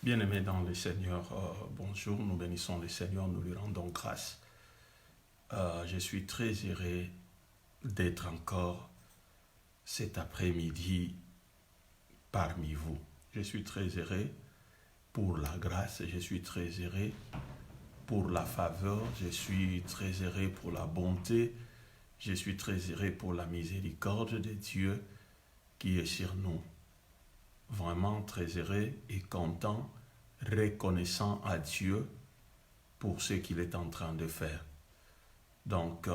Bien-aimés dans le Seigneur, bonjour, nous bénissons le Seigneur, nous lui rendons grâce. Je suis très heureux d'être encore cet après-midi parmi vous. Je suis très heureux pour la grâce, je suis très heureux pour la faveur, je suis très heureux pour la bonté, je suis très heureux pour la miséricorde de Dieu qui est sur nous. Vraiment très heureux et content, reconnaissant à Dieu pour ce qu'il est en train de faire. Donc,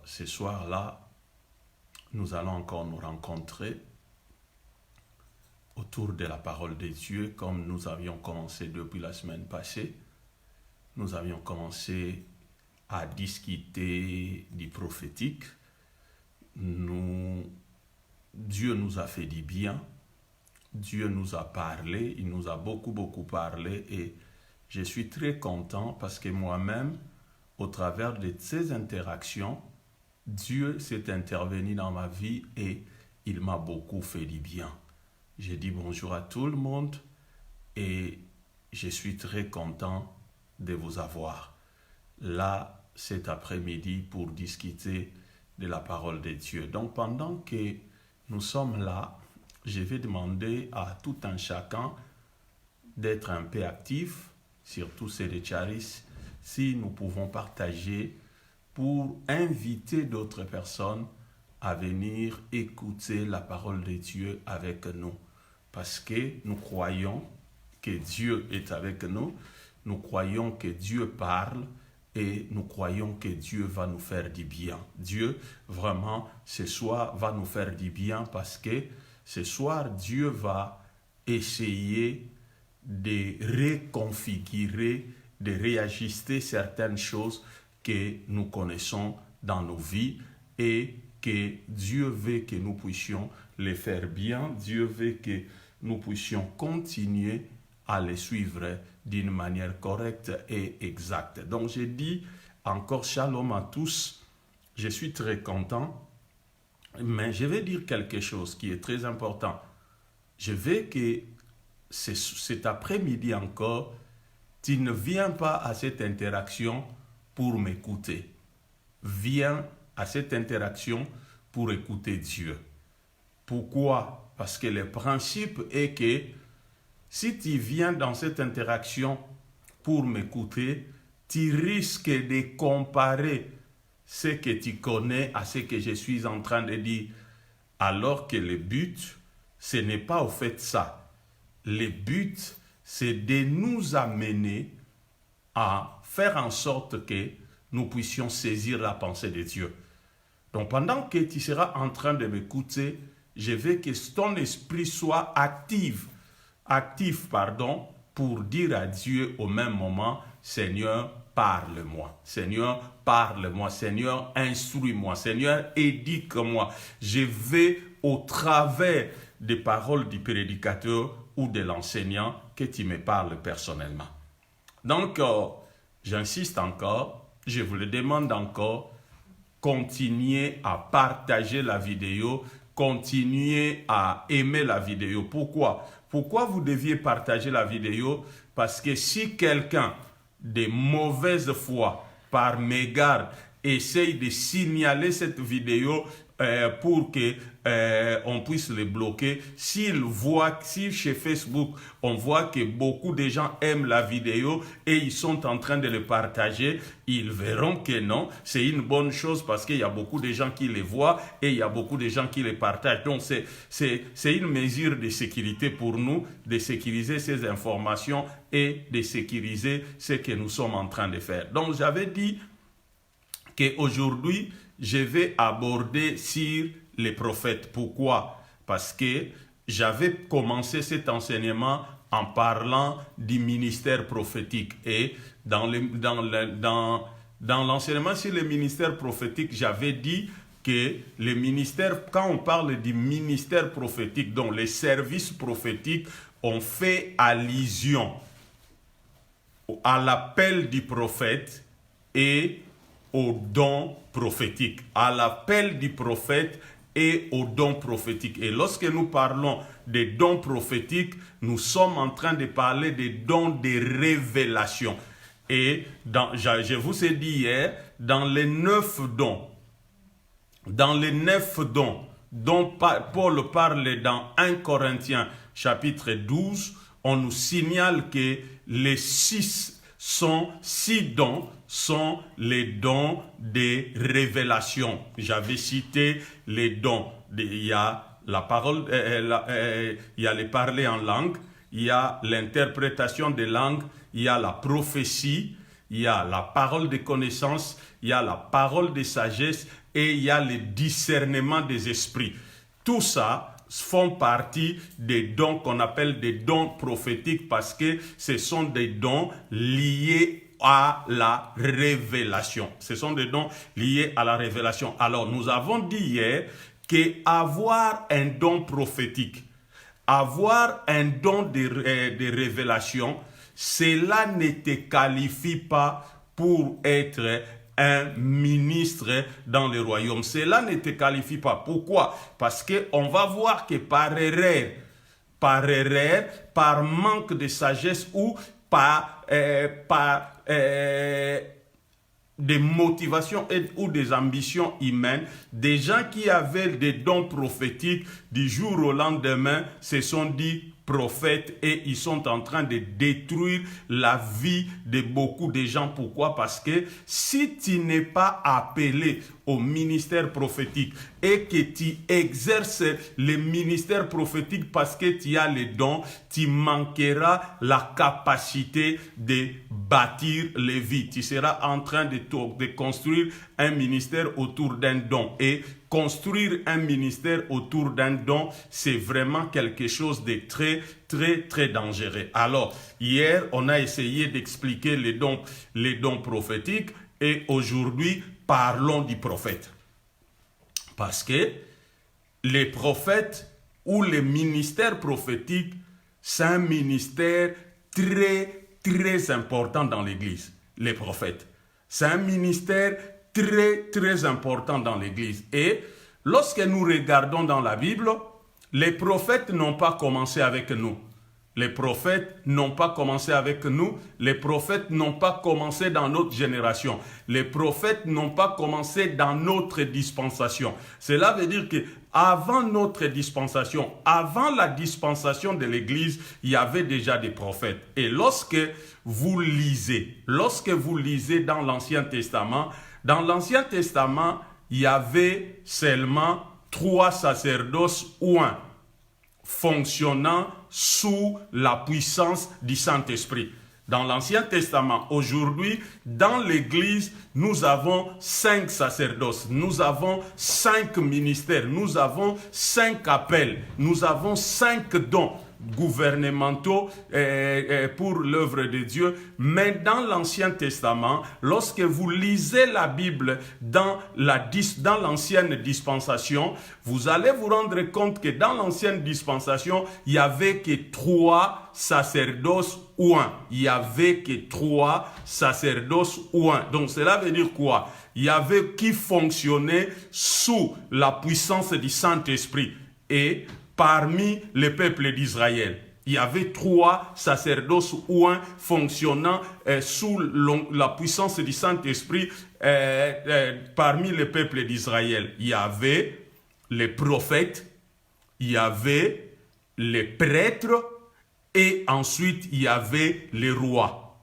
ce soir-là, nous allons encore nous rencontrer autour de la parole de Dieu, comme nous avions commencé depuis la semaine passée. Nous avions commencé à discuter du prophétique. Dieu nous a fait du bien. Dieu nous a parlé, il nous a beaucoup parlé et je suis très content parce que moi-même, au travers de ces interactions, Dieu s'est intervenu dans ma vie et il m'a beaucoup fait du bien. J'ai dit bonjour à tout le monde et je suis très content de vous avoir là cet après-midi pour discuter de la parole de Dieu. Donc pendant que nous sommes là, je vais demander à tout un chacun d'être un peu actif, surtout ceux de Charis, si nous pouvons partager pour inviter d'autres personnes à venir écouter la parole de Dieu avec nous. Parce que nous croyons que Dieu est avec nous, nous croyons que Dieu parle et nous croyons que Dieu va nous faire du bien. Dieu, vraiment, ce soir, va nous faire du bien parce que ce soir, Dieu va essayer de reconfigurer, de réajuster certaines choses que nous connaissons dans nos vies et que Dieu veut que nous puissions les faire bien. Dieu veut que nous puissions continuer à les suivre d'une manière correcte et exacte. Donc, j'ai dit encore shalom à tous. Je suis très content. Mais je vais dire quelque chose qui est très important. Je veux que cet après-midi encore, tu ne viens pas à cette interaction pour m'écouter. Viens à cette interaction pour écouter Dieu. Pourquoi? Parce que le principe est que si tu viens dans cette interaction pour m'écouter, tu risques de comparer ce que tu connais à ce que je suis en train de dire, alors que le but, ce n'est pas au fait ça. Le but, c'est de nous amener à faire en sorte que nous puissions saisir la pensée de Dieu. Donc pendant que tu seras en train de m'écouter, je veux que ton esprit soit actif, pour dire à Dieu au même moment, Seigneur, parle-moi. Seigneur, parle-moi. Seigneur, instruis-moi. Seigneur, éduque-moi. Je vais au travers des paroles du prédicateur ou de l'enseignant que tu me parles personnellement. Donc, j'insiste encore, je vous le demande encore, continuez à partager la vidéo, continuez à aimer la vidéo. Pourquoi? Pourquoi vous deviez partager la vidéo? Parce que si quelqu'un de mauvaise foi, par mégarde, essaye de signaler cette vidéo pour que on puisse le bloquer. Si chez Facebook, on voit que beaucoup de gens aiment la vidéo et ils sont en train de le partager, ils verront que non, c'est une bonne chose parce qu'il y a beaucoup de gens qui les voient et il y a beaucoup de gens qui les partagent. Donc, c'est une mesure de sécurité pour nous, de sécuriser ces informations et de sécuriser ce que nous sommes en train de faire. Donc, j'avais dit qu'aujourd'hui, je vais aborder sur les prophètes. Pourquoi? Parce que j'avais commencé cet enseignement en parlant du ministère prophétique. Et dans l'enseignement sur le ministère prophétique, j'avais dit que le ministère, quand on parle du ministère prophétique, donc les services prophétiques, on fait allusion à l'appel du prophète et au don prophétique, à l'appel du prophète et aux dons prophétiques. Et lorsque nous parlons des dons prophétiques, nous sommes en train de parler des dons de révélation. Et je vous ai dit hier, dans les 9 dons, dont Paul parle dans 1 Corinthiens chapitre 12, on nous signale que les 6 dons sont les dons des révélations. J'avais cité les dons. Il y a la parole, il y a les parler en langue, il y a l'interprétation des langues, il y a la prophétie, il y a la parole de connaissance, il y a la parole de sagesse et il y a le discernement des esprits. Tout ça font partie des dons qu'on appelle des dons prophétiques parce que ce sont des dons liés à la révélation. Ce sont des dons liés à la révélation. Alors, nous avons dit hier qu'avoir un don prophétique, avoir un don de révélation, cela ne te qualifie pas pour être un ministre dans le royaume. Cela ne te qualifie pas. Pourquoi? Parce qu'on va voir que par erreur, par manque de sagesse ou par des motivations ou des ambitions humaines, des gens qui avaient des dons prophétiques du jour au lendemain se sont dit prophètes et ils sont en train de détruire la vie de beaucoup de gens. Pourquoi? Parce que si tu n'es pas appelé au ministère prophétique et que tu exerces le ministère prophétique parce que tu as les dons, tu manqueras la capacité de bâtir les vies. Tu seras en train de construire un ministère autour d'un don. Et construire un ministère autour d'un don, c'est vraiment quelque chose de très, très, très dangereux. Alors, hier, on a essayé d'expliquer les dons prophétiques et aujourd'hui, parlons du prophète. Parce que les prophètes ou les ministères prophétiques, c'est un ministère très, très important dans l'Église, les prophètes. C'est un ministère très, très important dans l'Église. Et lorsque nous regardons dans la Bible, les prophètes n'ont pas commencé avec nous. Les prophètes n'ont pas commencé avec nous. Les prophètes n'ont pas commencé dans notre génération. Les prophètes n'ont pas commencé dans notre dispensation. Cela veut dire que avant notre dispensation, avant la dispensation de l'Église, il y avait déjà des prophètes. Et lorsque vous lisez dans l'Ancien Testament, il y avait seulement 3 sacerdoces ou un fonctionnant sous la puissance du Saint-Esprit. Dans l'Ancien Testament, aujourd'hui, dans l'Église, nous avons 5 sacerdoces, nous avons 5 ministères, nous avons 5 appels, nous avons 5 dons gouvernementaux pour l'œuvre de Dieu. Mais dans l'Ancien Testament, lorsque vous lisez la Bible dans l'ancienne dispensation, vous allez vous rendre compte que dans l'ancienne dispensation, il n'y avait que 3 sacerdoces ou un. Il n'y avait que 3 sacerdoces ou un. Donc cela veut dire quoi? Il y avait qui fonctionnait sous la puissance du Saint-Esprit. Et parmi le peuple d'Israël, il y avait 3 sacerdoces ou un fonctionnant sous la puissance du Saint-Esprit parmi le peuple d'Israël. Il y avait les prophètes, il y avait les prêtres et ensuite il y avait les rois.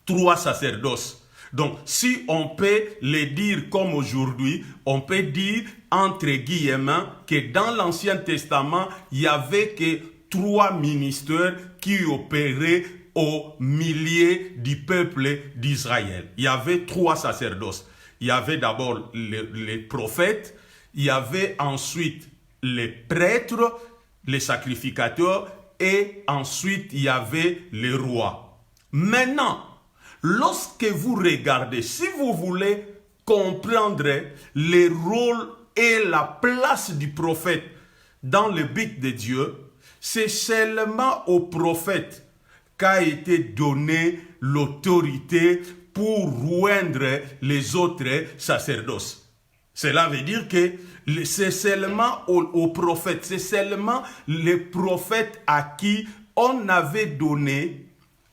3 sacerdoces. Donc, si on peut le dire comme aujourd'hui, on peut dire entre guillemets que dans l'Ancien Testament, il n'y avait que 3 ministères qui opéraient au milieu du peuple d'Israël. Il y avait 3 sacerdoces. Il y avait d'abord les prophètes, il y avait ensuite les prêtres, les sacrificateurs et ensuite il y avait les rois. Maintenant, lorsque vous regardez, si vous voulez comprendre le rôle et la place du prophète dans le but de Dieu, c'est seulement au prophète qu'a été donnée l'autorité pour joindre les autres sacerdoces. Cela veut dire que c'est seulement aux prophètes, c'est seulement les prophètes à qui on avait donné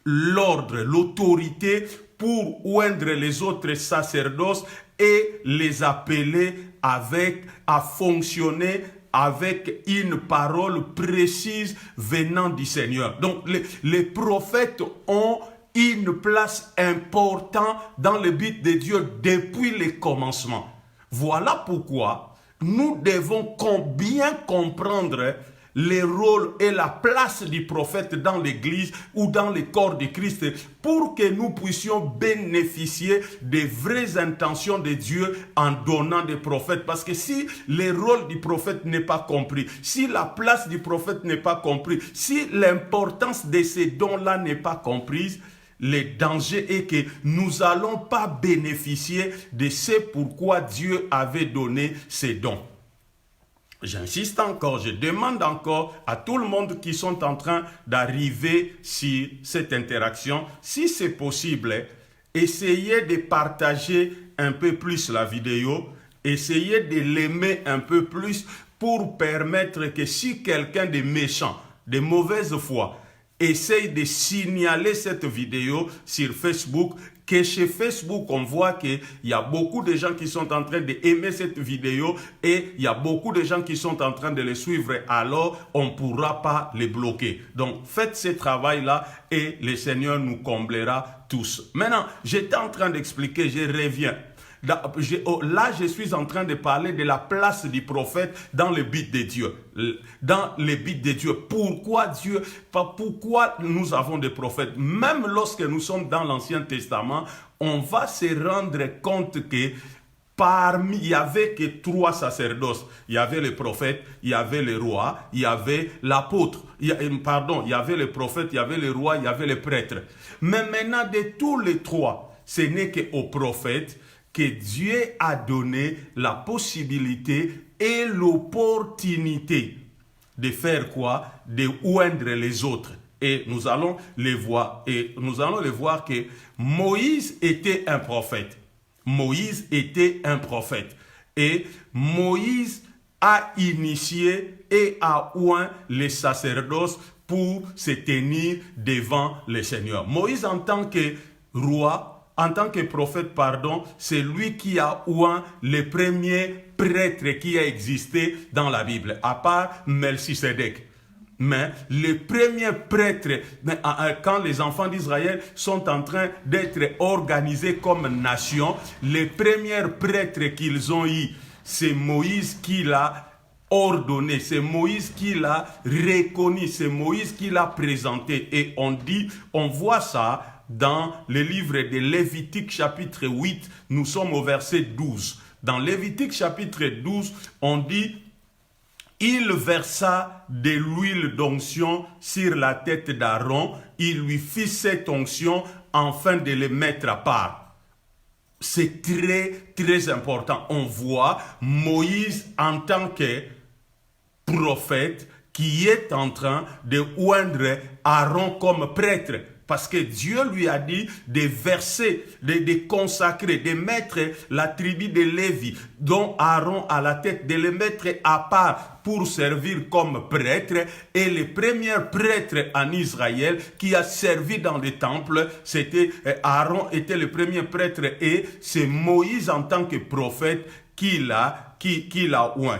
l'ordre, l'autorité pour oindre les autres sacerdoces et les appeler à fonctionner avec une parole précise venant du Seigneur. Donc les prophètes ont une place importante dans le but de Dieu depuis le commencement. Voilà pourquoi nous devons bien comprendre les rôles et la place du prophète dans l'Église ou dans le corps de Christ pour que nous puissions bénéficier des vraies intentions de Dieu en donnant des prophètes. Parce que si le rôle du prophète n'est pas compris, si la place du prophète n'est pas comprise, si l'importance de ces dons-là n'est pas comprise, le danger est que nous n'allons pas bénéficier de ce pourquoi Dieu avait donné ces dons. J'insiste encore, je demande encore à tout le monde qui sont en train d'arriver sur cette interaction, si c'est possible, essayez de partager un peu plus la vidéo, essayez de l'aimer un peu plus pour permettre que si quelqu'un de méchant, de mauvaise foi, essaye de signaler cette vidéo sur Facebook, que chez Facebook, on voit qu'il y a beaucoup de gens qui sont en train d'aimer cette vidéo et il y a beaucoup de gens qui sont en train de les suivre, alors on ne pourra pas les bloquer. Donc, faites ce travail-là et le Seigneur nous comblera tous. Maintenant, j'étais en train d'expliquer, je reviens. Là, je suis en train de parler de la place du prophète dans le but de Dieu. Dans le but de Dieu. Pourquoi nous avons des prophètes? Même lorsque nous sommes dans l'Ancien Testament, on va se rendre compte que il n'y avait que 3 sacerdoces. Il y avait le prophète, il y avait le roi, il y avait l'apôtre. Il y avait le prophète, il y avait le roi, il y avait le prêtre. Mais maintenant, de tous les 3, ce n'est qu'au prophète que Dieu a donné la possibilité et l'opportunité de faire quoi? De oindre les autres. Et nous allons les voir. Et nous allons le voir que Moïse était un prophète. Moïse était un prophète. Et Moïse a initié et a oint les sacerdoces pour se tenir devant le Seigneur. Moïse, en tant que roi, en tant que prophète, c'est lui qui a oint le premier prêtre qui a existé dans la Bible, à part Melchisedec. Mais le premier prêtre, quand les enfants d'Israël sont en train d'être organisés comme nation, les premiers prêtres qu'ils ont eu, c'est Moïse qui l'a ordonné, c'est Moïse qui l'a reconnu, c'est Moïse qui l'a présenté. Et on voit ça dans le livre de Lévitique chapitre 8, nous sommes au verset 12. Dans Lévitique chapitre 12, on dit « Il versa de l'huile d'onction sur la tête d'Aaron, il lui fit cette onction afin de le mettre à part. » C'est très, très important. On voit Moïse en tant que prophète qui est en train de oindre Aaron comme prêtre. Parce que Dieu lui a dit de verser, de consacrer, de mettre la tribu de Lévi, dont Aaron à la tête, de le mettre à part pour servir comme prêtre. Et le premier prêtre en Israël qui a servi dans le temple, c'était Aaron était le premier prêtre et c'est Moïse en tant que prophète qui l'a oint.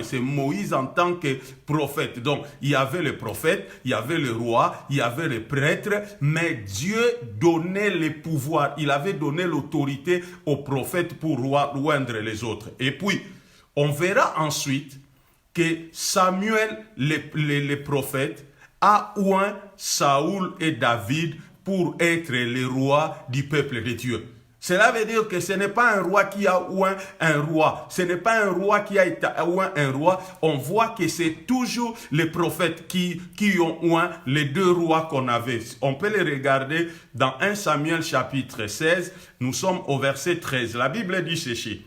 C'est Moïse en tant que prophète. Donc, il y avait le prophète, il y avait le roi, il y avait le prêtre, mais Dieu donnait le pouvoir. Il avait donné l'autorité au prophète pour oindre les autres. Et puis, on verra ensuite que Samuel, le prophète, a oint Saoul et David pour être les rois du peuple de Dieu. Cela veut dire que ce n'est pas un roi qui a oint un roi. Ce n'est pas un roi qui a oint un roi. On voit que c'est toujours les prophètes qui ont oint les 2 rois qu'on avait. On peut les regarder dans 1 Samuel chapitre 16. Nous sommes au verset 13. La Bible dit ceci.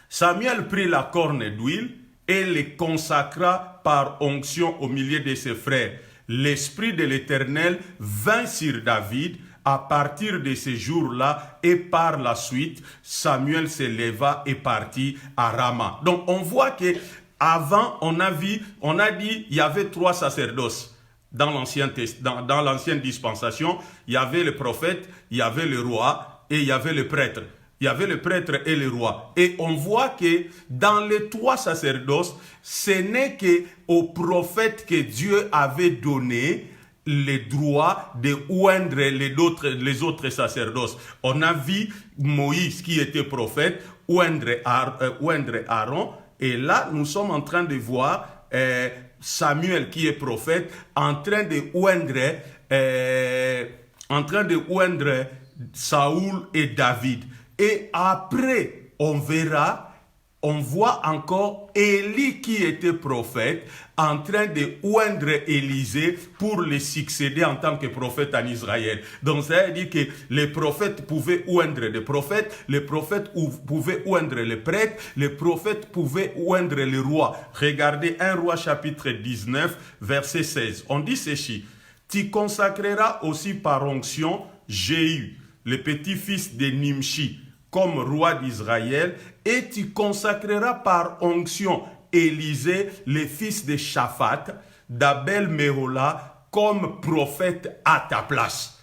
Samuel prit la corne d'huile et les consacra par onction au milieu de ses frères. L'Esprit de l'Éternel vint sur David à partir de ces jours-là, et par la suite, Samuel se leva et partit à Rama. Donc on voit que avant, on a dit, il y avait 3 sacerdoces. Dans l'ancienne dispensation, il y avait le prophète, il y avait le roi et il y avait le prêtre. Il y avait le prêtre et le roi. Et on voit que dans les 3 sacerdoces, ce n'est qu'au prophète que Dieu avait donné les droits de oindre les autres sacerdoces. On a vu Moïse qui était prophète, oindre Aaron. Et là, nous sommes en train de voir Samuel qui est prophète en train de oindre Saoul et David. Et après, on voit encore Élie qui était prophète en train de oindre Élisée pour le succéder en tant que prophète en Israël. Donc ça veut dire que les prophètes pouvaient oindre les prophètes pouvaient oindre les prêtres, les prophètes pouvaient oindre les rois. Regardez 1 Roi chapitre 19 verset 16. On dit ceci: tu consacreras aussi par onction Jéhu, le petit-fils de Nimshi, comme roi d'Israël, et tu consacreras par onction Élisée, le fils de Shaphat, d'Abel-Méhola, comme prophète à ta place.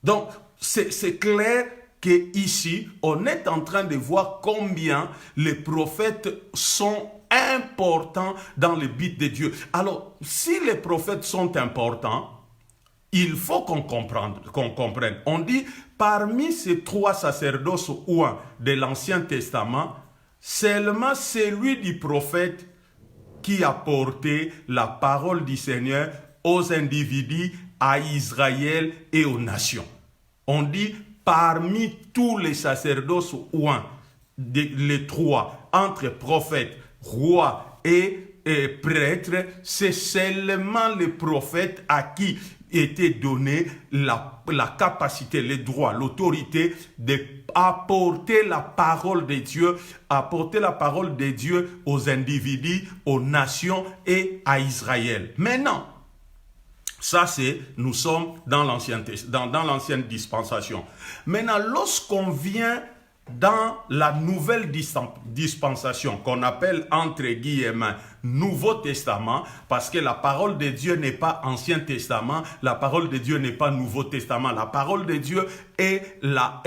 Donc, c'est clair qu'ici, on est en train de voir combien les prophètes sont importants dans le but de Dieu. Alors, si les prophètes sont importants, il faut qu'on comprenne. On dit, parmi ces 3 sacerdoces ouins de l'Ancien Testament, seulement celui du prophète qui a porté la parole du Seigneur aux individus, à Israël et aux nations. On dit, parmi tous les sacerdoces ouins, les 3, entre prophète, roi et prêtre, c'est seulement le prophète à qui était donné la capacité, le droit, l'autorité d'apporter la parole de Dieu, aux individus, aux nations et à Israël. Maintenant, ça nous sommes dans l'ancienne dispensation. Maintenant, lorsqu'on vient dans la nouvelle dispensation qu'on appelle entre guillemets Nouveau Testament, parce que la parole de Dieu n'est pas Ancien Testament, la parole de Dieu n'est pas Nouveau Testament, la parole de Dieu est la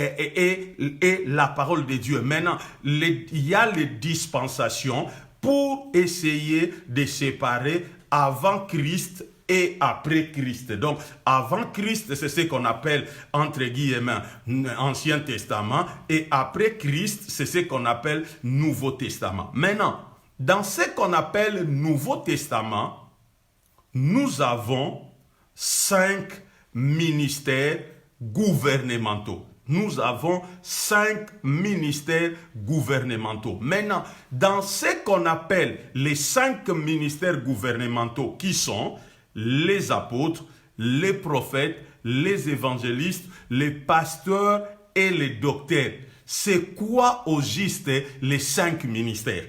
parole de Dieu. Maintenant, il y a les dispensations pour essayer de séparer avant Christ et après Christ. Donc, avant Christ, c'est ce qu'on appelle, entre guillemets, Ancien Testament, et après Christ, c'est ce qu'on appelle Nouveau Testament. Maintenant, dans ce qu'on appelle Nouveau Testament, nous avons 5 ministères gouvernementaux. Nous avons 5 ministères gouvernementaux. Maintenant, dans ce qu'on appelle les 5 ministères gouvernementaux, qui sont les apôtres, les prophètes, les évangélistes, les pasteurs et les docteurs. C'est quoi au juste les 5 ministères?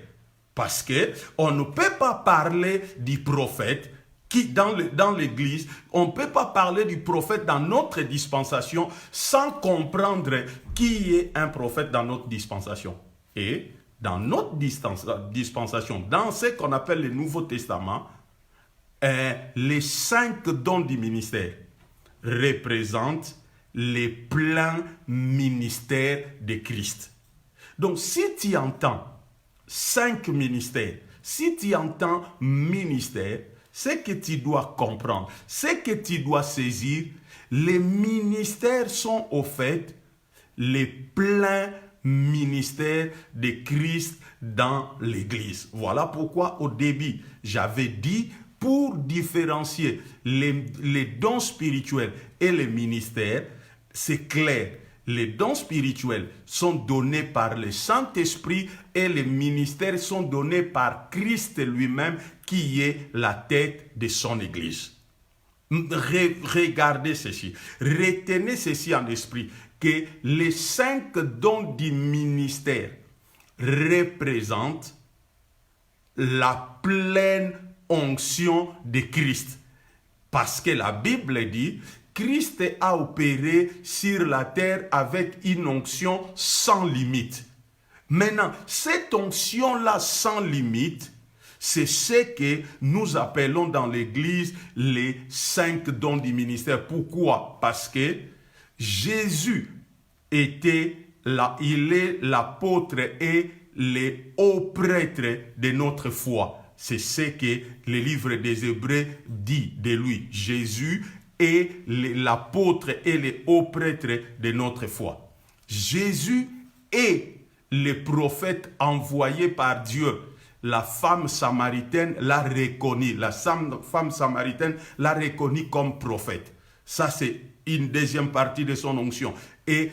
Parce que on ne peut pas parler du prophète qui dans l'église, on ne peut pas parler du prophète dans notre dispensation sans comprendre qui est un prophète dans notre dispensation. Et dans notre dispensation, dans ce qu'on appelle le Nouveau Testament, les 5 dons du ministère représentent les pleins ministères de Christ. Donc, si tu entends 5 ministères, si tu entends ministère, c'est que tu dois comprendre, c'est que tu dois saisir, les ministères sont au fait les pleins ministères de Christ dans l'Église. Voilà pourquoi au début, j'avais dit, pour différencier les dons spirituels et les ministères, c'est clair. Les dons spirituels sont donnés par le Saint-Esprit et les ministères sont donnés par Christ lui-même qui est la tête de son Église. Regardez ceci, retenez ceci en esprit, que les 5 dons du ministère représentent la pleine onction de Christ. Parce que la Bible dit, Christ a opéré sur la terre avec une onction sans limite. Maintenant, cette onction-là sans limite, c'est ce que nous appelons dans l'Église les 5 dons du ministère. Pourquoi? Parce que Jésus était là, il est l'apôtre et le haut prêtre de notre foi. C'est ce que le livre des Hébreux dit de lui. Jésus est l'apôtre et le haut prêtre de notre foi. Jésus est le prophète envoyé par Dieu. La femme samaritaine l'a reconnu. La femme samaritaine l'a reconnu comme prophète. Ça, c'est une deuxième partie de son onction. Et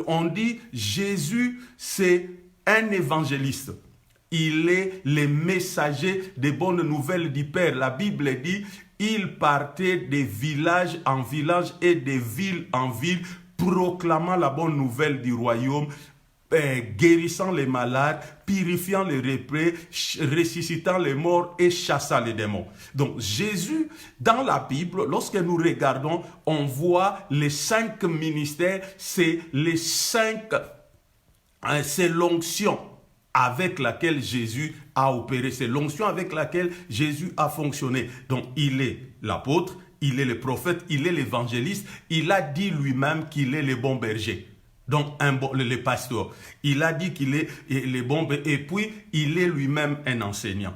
on dit, Jésus, c'est un évangéliste. Il est le messager des bonnes nouvelles du Père. La Bible dit, il partait de village en village et de ville en ville, proclamant la bonne nouvelle du royaume, guérissant les malades, purifiant les lépreux, ressuscitant les morts et chassant les démons. Donc Jésus, dans la Bible, lorsque nous regardons, on voit les 5 ministères, c'est l'onction avec laquelle Jésus a opéré, c'est l'onction avec laquelle Jésus a fonctionné. Donc il est l'apôtre, il est le prophète, il est l'évangéliste, il a dit lui-même qu'il est le bon berger. Donc, le pasteur, il a dit qu'il est le bon berger, et puis il est lui-même un enseignant.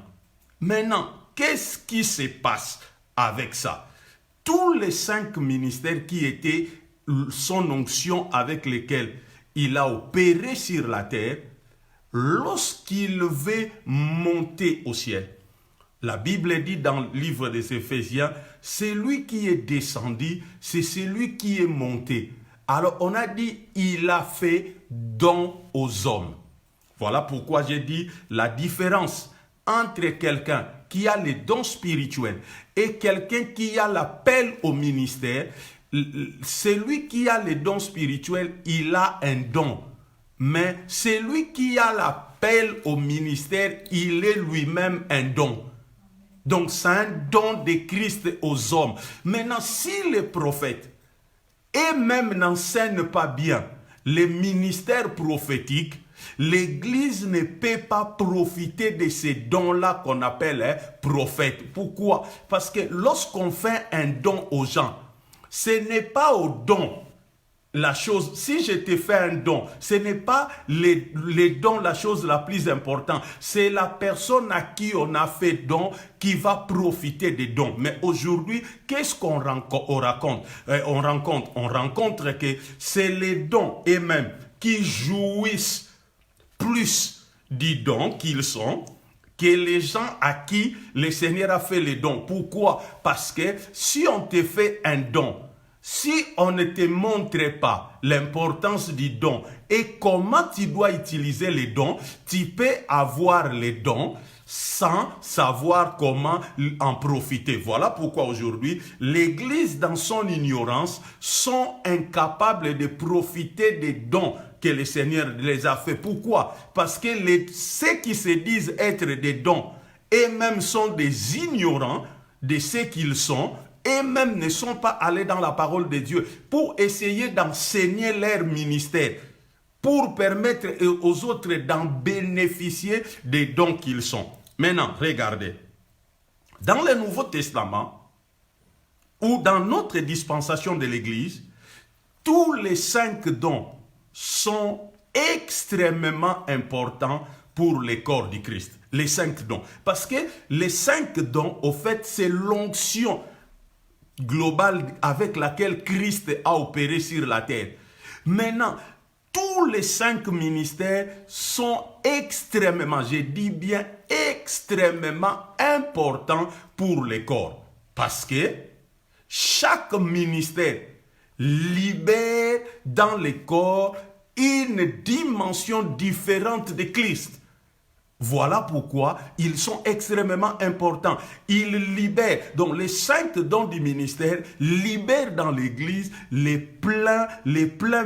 Maintenant, qu'est-ce qui se passe avec ça? Tous les 5 ministères qui étaient son onction avec lesquels il a opéré sur la terre, lorsqu'il veut monter au ciel, la Bible dit dans le livre des Éphésiens, c'est lui qui est descendu, c'est celui qui est monté. Alors on a dit, il a fait don aux hommes. Voilà pourquoi j'ai dit la différence entre quelqu'un qui a les dons spirituels et quelqu'un qui a l'appel au ministère. Celui qui a les dons spirituels, il a un don. Mais celui qui a l'appel au ministère, il est lui-même un don. Donc c'est un don de Christ aux hommes. Maintenant, si les prophètes et même n'enseignent pas bien les ministères prophétiques, l'Église ne peut pas profiter de ces dons-là qu'on appelle prophètes. Pourquoi? Parce que lorsqu'on fait un don aux gens, ce n'est pas au don la chose. Si je te fais un don, ce n'est pas les dons la chose la plus importante. C'est la personne à qui on a fait don qui va profiter des dons. Mais aujourd'hui, qu'est-ce qu'on raconte? On rencontre que c'est les dons eux-mêmes qui jouissent plus du don qu'ils sont que les gens à qui le Seigneur a fait les dons. Pourquoi? Parce que si on te fait un don, si on ne te montre pas l'importance du don et comment tu dois utiliser les dons, tu peux avoir les dons sans savoir comment en profiter. Voilà pourquoi aujourd'hui, l'Église dans son ignorance sont incapables de profiter des dons que le Seigneur les a fait. Pourquoi? Parce que ceux qui se disent être des dons, eux-mêmes sont des ignorants de ce qu'ils sont, et même ne sont pas allés dans la parole de Dieu pour essayer d'enseigner leur ministère, pour permettre aux autres d'en bénéficier des dons qu'ils sont. Maintenant, regardez, dans le Nouveau Testament, ou dans notre dispensation de l'Église, tous les 5 dons sont extrêmement importants pour le corps du Christ. Les 5 dons. Parce que les 5 dons, au fait, c'est l'onction globale avec laquelle Christ a opéré sur la terre. Maintenant, tous les 5 ministères sont extrêmement, je dis bien extrêmement importants pour le corps. Parce que chaque ministère libère dans le corps une dimension différente de Christ. Voilà pourquoi ils sont extrêmement importants. Ils libèrent, donc les 5 dons du ministère libèrent dans l'Église les pleins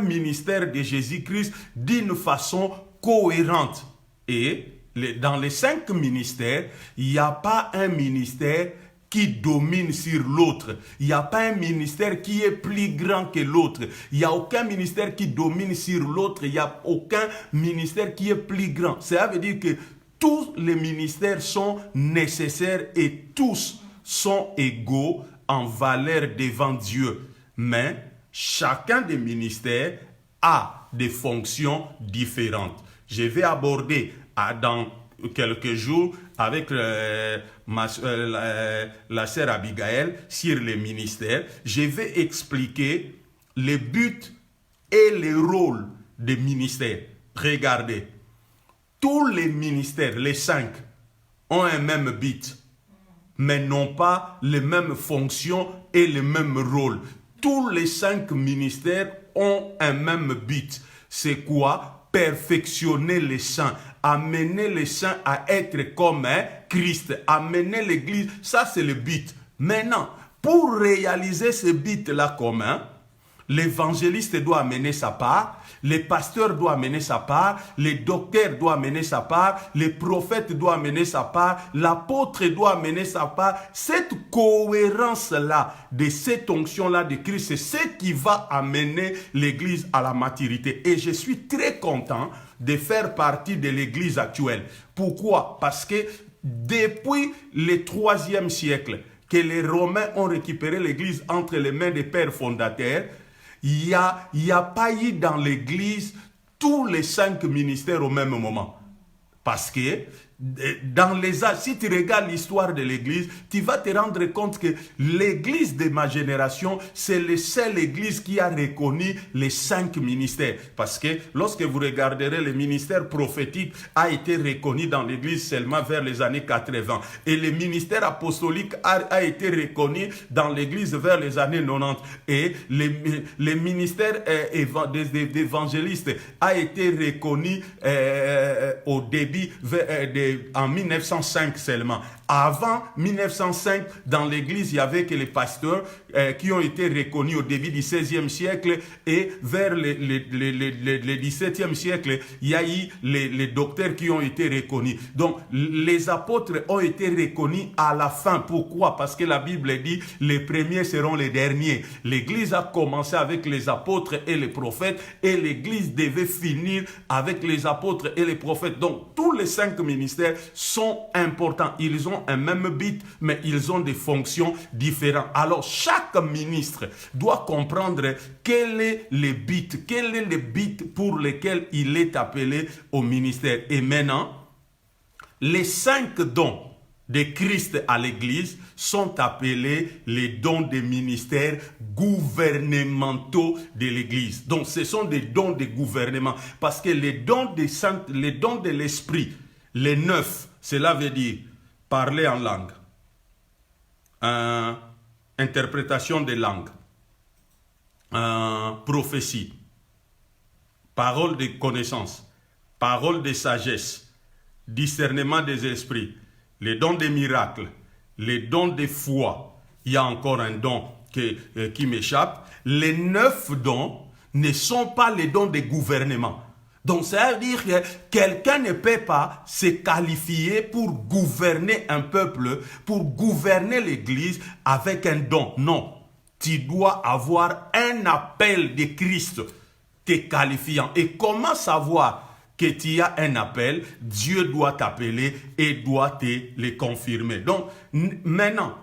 ministères de Jésus-Christ d'une façon cohérente. Et dans les 5 ministères, il n'y a pas un ministère qui domine sur l'autre. Il n'y a pas un ministère qui est plus grand que l'autre. Il n'y a aucun ministère qui domine sur l'autre. Il n'y a aucun ministère qui est plus grand. Ça veut dire que tous les ministères sont nécessaires et tous sont égaux en valeur devant Dieu. Mais chacun des ministères a des fonctions différentes. Je vais aborder dans quelques jours avec la sœur Abigail sur les ministères. Je vais expliquer les buts et les rôles des ministères. Regardez, tous les ministères, les 5, ont un même but, mais n'ont pas les mêmes fonctions et les mêmes rôles. Tous les 5 ministères ont un même but. C'est quoi? Perfectionner les saints, amener les saints à être comme Christ, amener l'Église. Ça, c'est le but. Maintenant, pour réaliser ce but-là commun, l'évangéliste doit amener sa part, le pasteur doit amener sa part, le docteur doit amener sa part, le prophète doit amener sa part, l'apôtre doit amener sa part. Cette cohérence-là, de cette onction-là de Christ, c'est ce qui va amener l'Église à la maturité. Et je suis très content de faire partie de l'Église actuelle. Pourquoi? Parce que depuis le 3e siècle, que les Romains ont récupéré l'Église entre les mains des pères fondateurs, il n'y a pas eu dans l'Église tous les 5 ministères au même moment. Parce que dans si tu regardes l'histoire de l'Église, tu vas te rendre compte que l'Église de ma génération, c'est la seule Église qui a reconnu les 5 ministères. Parce que lorsque vous regarderez, le ministère prophétique a été reconnu dans l'Église seulement vers les années 80. Et le ministère apostolique a été reconnu dans l'Église vers les années 90. Et le ministère d'évangéliste a été reconnu au début en 1905 seulement. Avant 1905, dans l'Église, il n'y avait que les pasteurs qui ont été reconnus au début du XVIe siècle, et vers le XVIIe siècle, il y a eu les docteurs qui ont été reconnus. Donc, les apôtres ont été reconnus à la fin. Pourquoi? Parce que la Bible dit les premiers seront les derniers. L'Église a commencé avec les apôtres et les prophètes, et l'Église devait finir avec les apôtres et les prophètes. Donc, tous les 5 ministères sont importants. Ils ont un même but, mais ils ont des fonctions différentes. Alors, chaque ministre doit comprendre quel est le but pour lequel il est appelé au ministère. Et maintenant, les 5 dons de Christ à l'Église sont appelés les dons des ministères gouvernementaux de l'Église. Donc, ce sont des dons de gouvernement. Parce que les dons de l'Esprit, les 9, cela veut dire parler en langue, interprétation des langues, prophétie, parole de connaissance, parole de sagesse, discernement des esprits, les dons des miracles, les dons de foi. Il y a encore un don qui m'échappe. Les 9 dons ne sont pas les dons de gouvernement. Donc, ça veut dire que quelqu'un ne peut pas se qualifier pour gouverner un peuple, pour gouverner l'Église avec un don. Non, tu dois avoir un appel de Christ te qualifiant. Et comment savoir que tu as un appel? Dieu doit t'appeler et doit te le confirmer. Donc, maintenant,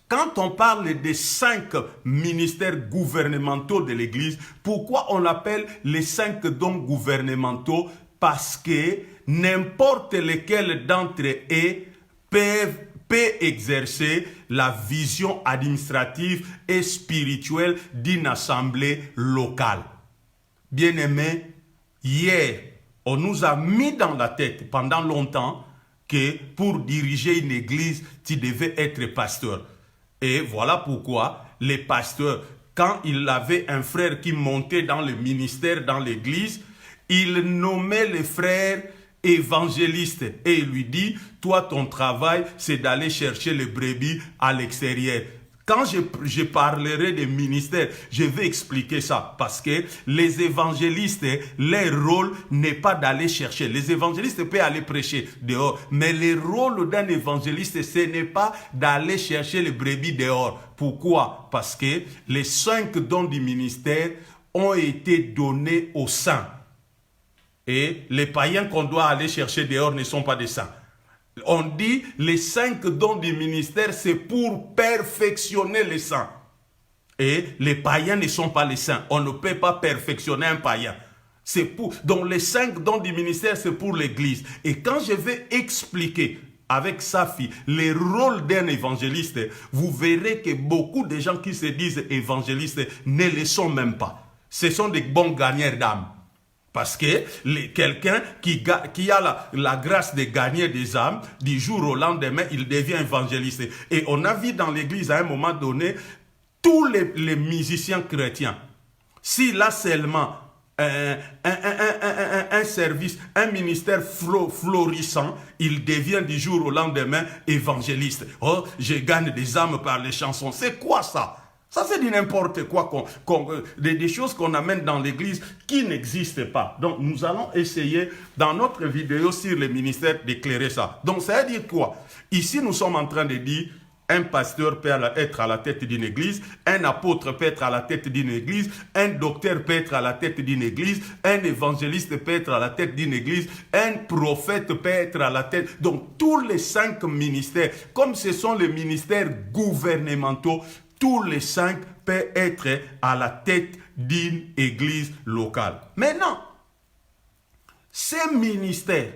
quand on parle des 5 ministères gouvernementaux de l'Église, pourquoi on appelle les 5 dons gouvernementaux? Parce que n'importe lequel d'entre eux peut exercer la vision administrative et spirituelle d'une assemblée locale. Bien-aimés, hier, on nous a mis dans la tête pendant longtemps que pour diriger une église, tu devais être pasteur. Et voilà pourquoi les pasteurs, quand il avait un frère qui montait dans le ministère, dans l'église, il nommait les frères évangélistes et il lui dit, toi ton travail c'est d'aller chercher les brebis à l'extérieur. Quand je parlerai des ministères, je vais expliquer ça. Parce que les évangélistes, leur rôle n'est pas d'aller chercher. Les évangélistes peuvent aller prêcher dehors. Mais le rôle d'un évangéliste, ce n'est pas d'aller chercher les brebis dehors. Pourquoi? Parce que les 5 dons du ministère ont été donnés aux saints. Et les païens qu'on doit aller chercher dehors ne sont pas des saints. On dit les 5 dons du ministère, c'est pour perfectionner les saints. Et les païens ne sont pas les saints. On ne peut pas perfectionner un païen. Donc les 5 dons du ministère, c'est pour l'église. Et quand je vais expliquer avec Safi les rôles d'un évangéliste, vous verrez que beaucoup de gens qui se disent évangélistes ne le sont même pas. Ce sont des bons gagneurs d'âmes. Parce que quelqu'un qui a la grâce de gagner des âmes, du jour au lendemain, il devient évangéliste. Et on a vu dans l'église à un moment donné, tous les musiciens chrétiens, s'il a seulement un service, un ministère florissant, il devient du jour au lendemain évangéliste. Oh, je gagne des âmes par les chansons. C'est quoi ça? Ça, c'est du n'importe quoi, des choses qu'on amène dans l'église qui n'existent pas. Donc, nous allons essayer, dans notre vidéo sur le ministère, d'éclairer ça. Donc, ça veut dire quoi? Ici, nous sommes en train de dire, un pasteur peut être à la tête d'une église, un apôtre peut être à la tête d'une église, un docteur peut être à la tête d'une église, un évangéliste peut être à la tête d'une église, un prophète peut être à la tête. Donc, tous les 5 ministères, comme ce sont les ministères gouvernementaux, tous les 5 peuvent être à la tête d'une église locale. Maintenant, ces ministères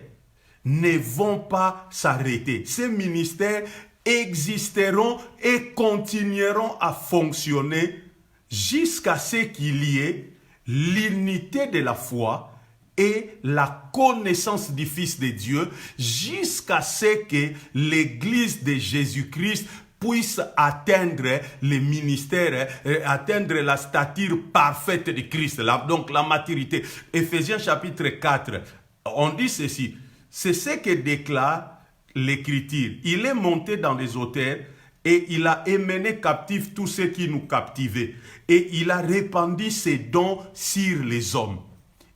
ne vont pas s'arrêter. Ces ministères existeront et continueront à fonctionner jusqu'à ce qu'il y ait l'unité de la foi et la connaissance du Fils de Dieu, jusqu'à ce que l'Église de Jésus-Christ puisse atteindre les ministères, atteindre la stature parfaite de Christ, donc la maturité. Éphésiens chapitre 4, on dit ceci, c'est ce que déclare l'Écriture. Il est monté dans les hauteurs et il a émené captifs tous ceux qui nous captivaient. Et il a répandu ses dons sur les hommes.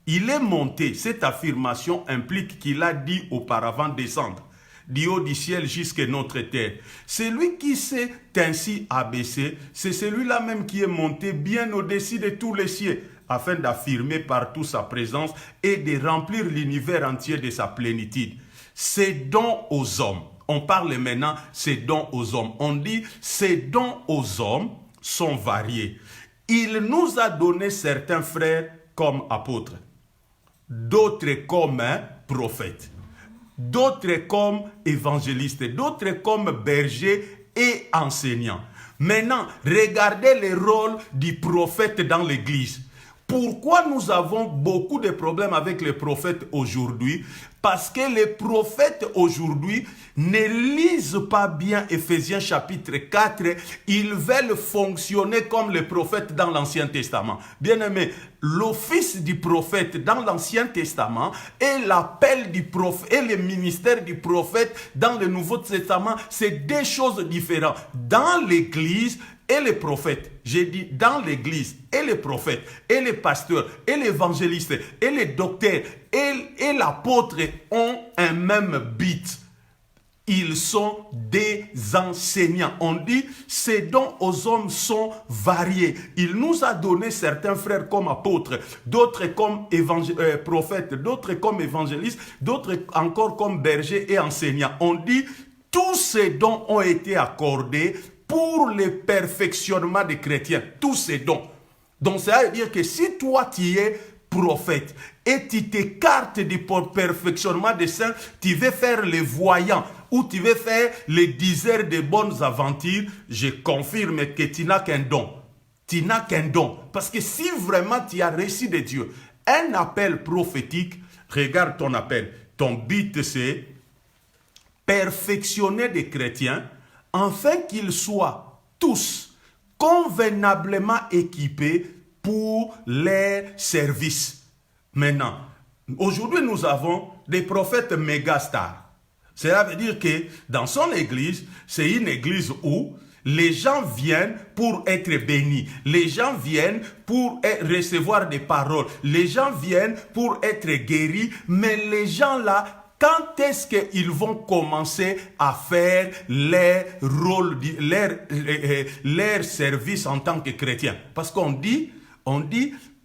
Il est monté, cette affirmation implique qu'il a dit auparavant descendre du haut du ciel jusqu'à notre terre. Celui qui s'est ainsi abaissé, c'est celui-là même qui est monté bien au-dessus de tous les cieux, afin d'affirmer partout sa présence et de remplir l'univers entier de sa plénitude. Ces dons aux hommes, on parle maintenant ces dons aux hommes. On dit ces dons aux hommes sont variés. Il nous a donné certains frères comme apôtres, d'autres comme prophètes, d'autres comme évangélistes, d'autres comme bergers et enseignants. Maintenant, regardez le rôle du prophète dans l'église. Pourquoi nous avons beaucoup de problèmes avec les prophètes aujourd'hui? Parce que les prophètes aujourd'hui ne lisent pas bien Éphésiens chapitre 4. Ils veulent fonctionner comme les prophètes dans l'Ancien Testament. Bien-aimés, l'office du prophète dans l'Ancien Testament et l'appel du prophète et le ministère du prophète dans le Nouveau Testament, c'est deux choses différentes. Dans l'Église et les prophètes, j'ai dit dans l'église, et les prophètes, et les pasteurs, et les évangélistes, et les docteurs, et l'apôtre ont un même but. Ils sont des enseignants. On dit, ces dons aux hommes sont variés. Il nous a donné certains frères comme apôtres, d'autres comme prophètes, d'autres comme évangélistes, d'autres encore comme bergers et enseignants. On dit, tous ces dons ont été accordés pour le perfectionnement des chrétiens, tous ces dons. Donc ça veut dire que si toi tu es prophète et tu t'écartes du perfectionnement des saints, tu veux faire les voyants ou tu veux faire les diseurs de bonnes aventures, je confirme que tu n'as qu'un don. Tu n'as qu'un don. Parce que si vraiment tu as reçu de Dieu un appel prophétique, regarde ton appel. Ton but c'est perfectionner des chrétiens afin qu'ils soient tous convenablement équipés pour leur service. Maintenant, aujourd'hui nous avons des prophètes méga stars. Cela veut dire que dans son église, c'est une église où Les gens viennent pour être bénis. Les gens viennent pour recevoir des paroles. Les gens viennent pour être guéris. Mais les gens là, quand est-ce qu'ils vont commencer à faire leur rôle, leur service en tant que chrétiens? Parce qu'on dit,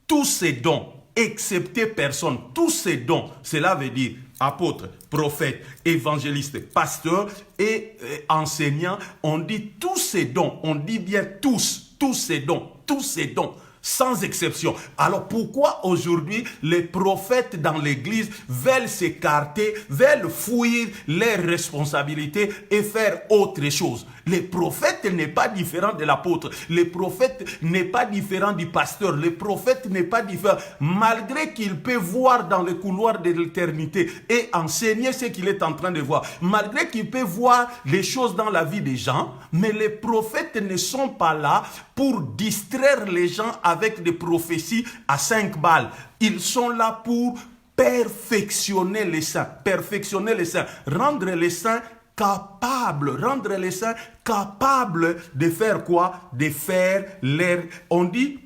tous ces dons, excepté personne, tous ces dons, cela veut dire apôtres, prophètes, évangélistes, pasteurs et enseignants, on dit tous ces dons, on dit bien tous ces dons, sans exception. Alors pourquoi aujourd'hui les prophètes dans l'église veulent s'écarter, veulent fuir leurs responsabilités et faire autre chose? Le prophète n'est pas différent de l'apôtre. Le prophète n'est pas différent du pasteur. Le prophète n'est pas différent. Malgré qu'il peut voir dans le couloir de l'éternité et enseigner ce qu'il est en train de voir. Malgré qu'il peut voir les choses dans la vie des gens. Mais les prophètes ne sont pas là pour distraire les gens avec des prophéties à 5 balles. Ils sont là pour perfectionner les saints. Perfectionner les saints. Rendre les saints rendre les saints capables de faire quoi? De faire l'air. On dit,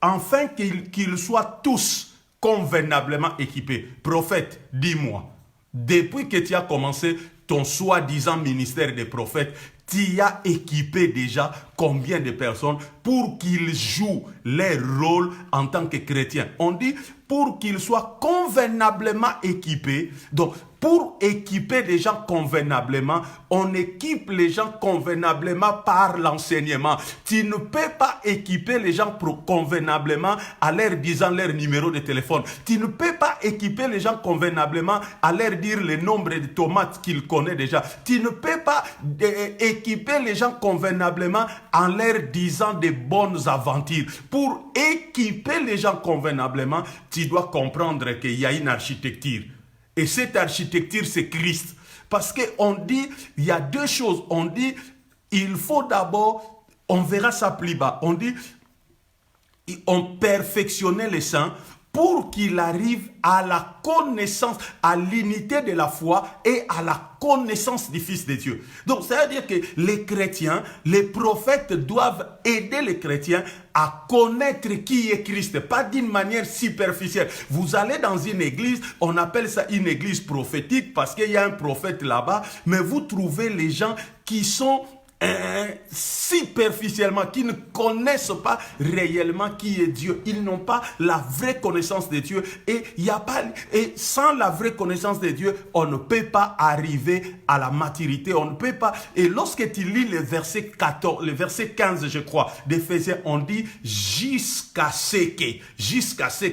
afin qu'ils soient tous convenablement équipés. Prophète, dis-moi, depuis que tu as commencé ton soi-disant ministère de prophète, tu as équipé déjà combien de personnes pour qu'ils jouent leur rôle en tant que chrétiens? On dit pour qu'ils soient convenablement équipés. Donc, pour équiper les gens convenablement, on équipe les gens convenablement par l'enseignement. Tu ne peux pas équiper les gens convenablement en leur disant leur numéro de téléphone. Tu ne peux pas équiper les gens convenablement en leur dire le nombre de tomates qu'ils connaissent déjà. Tu ne peux pas équiper les gens convenablement en leur disant de bonnes aventures. Pour équiper les gens convenablement, tu dois comprendre qu'il y a une architecture. Et cette architecture, c'est Christ. Parce qu'on dit, il y a deux choses. On dit, il faut d'abord, on verra ça plus bas. On dit, on perfectionnait les saints pour qu'il arrive à la connaissance, à l'unité de la foi et à la connaissance du Fils de Dieu. Donc, ça veut dire que les chrétiens, les prophètes doivent aider les chrétiens à connaître qui est Christ, pas d'une manière superficielle. Vous allez dans une église, on appelle ça une église prophétique parce qu'il y a un prophète là-bas, mais vous trouvez les gens qui sont superficiellement, qui ne connaissent pas réellement qui est Dieu. Ils n'ont pas la vraie connaissance de Dieu et sans la vraie connaissance de Dieu, on ne peut pas arriver à la maturité, on ne peut pas. Et lorsque tu lis le verset 14, le verset 15, je crois, d'Éphésiens, on dit jusqu'à ce que,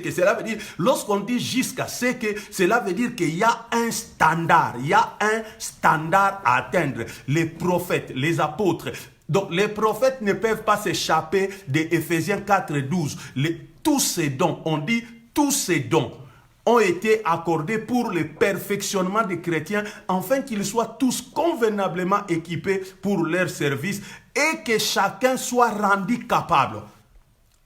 cela veut dire, lorsqu'on dit jusqu'à ce que, cela veut dire qu'il y a un standard, à atteindre. Les prophètes, les apôtres. Donc les prophètes ne peuvent pas s'échapper d'Éphésiens 4:12. Tous ces dons, on dit tous ces dons ont été accordés pour le perfectionnement des chrétiens afin qu'ils soient tous convenablement équipés pour leur service et que chacun soit rendu capable.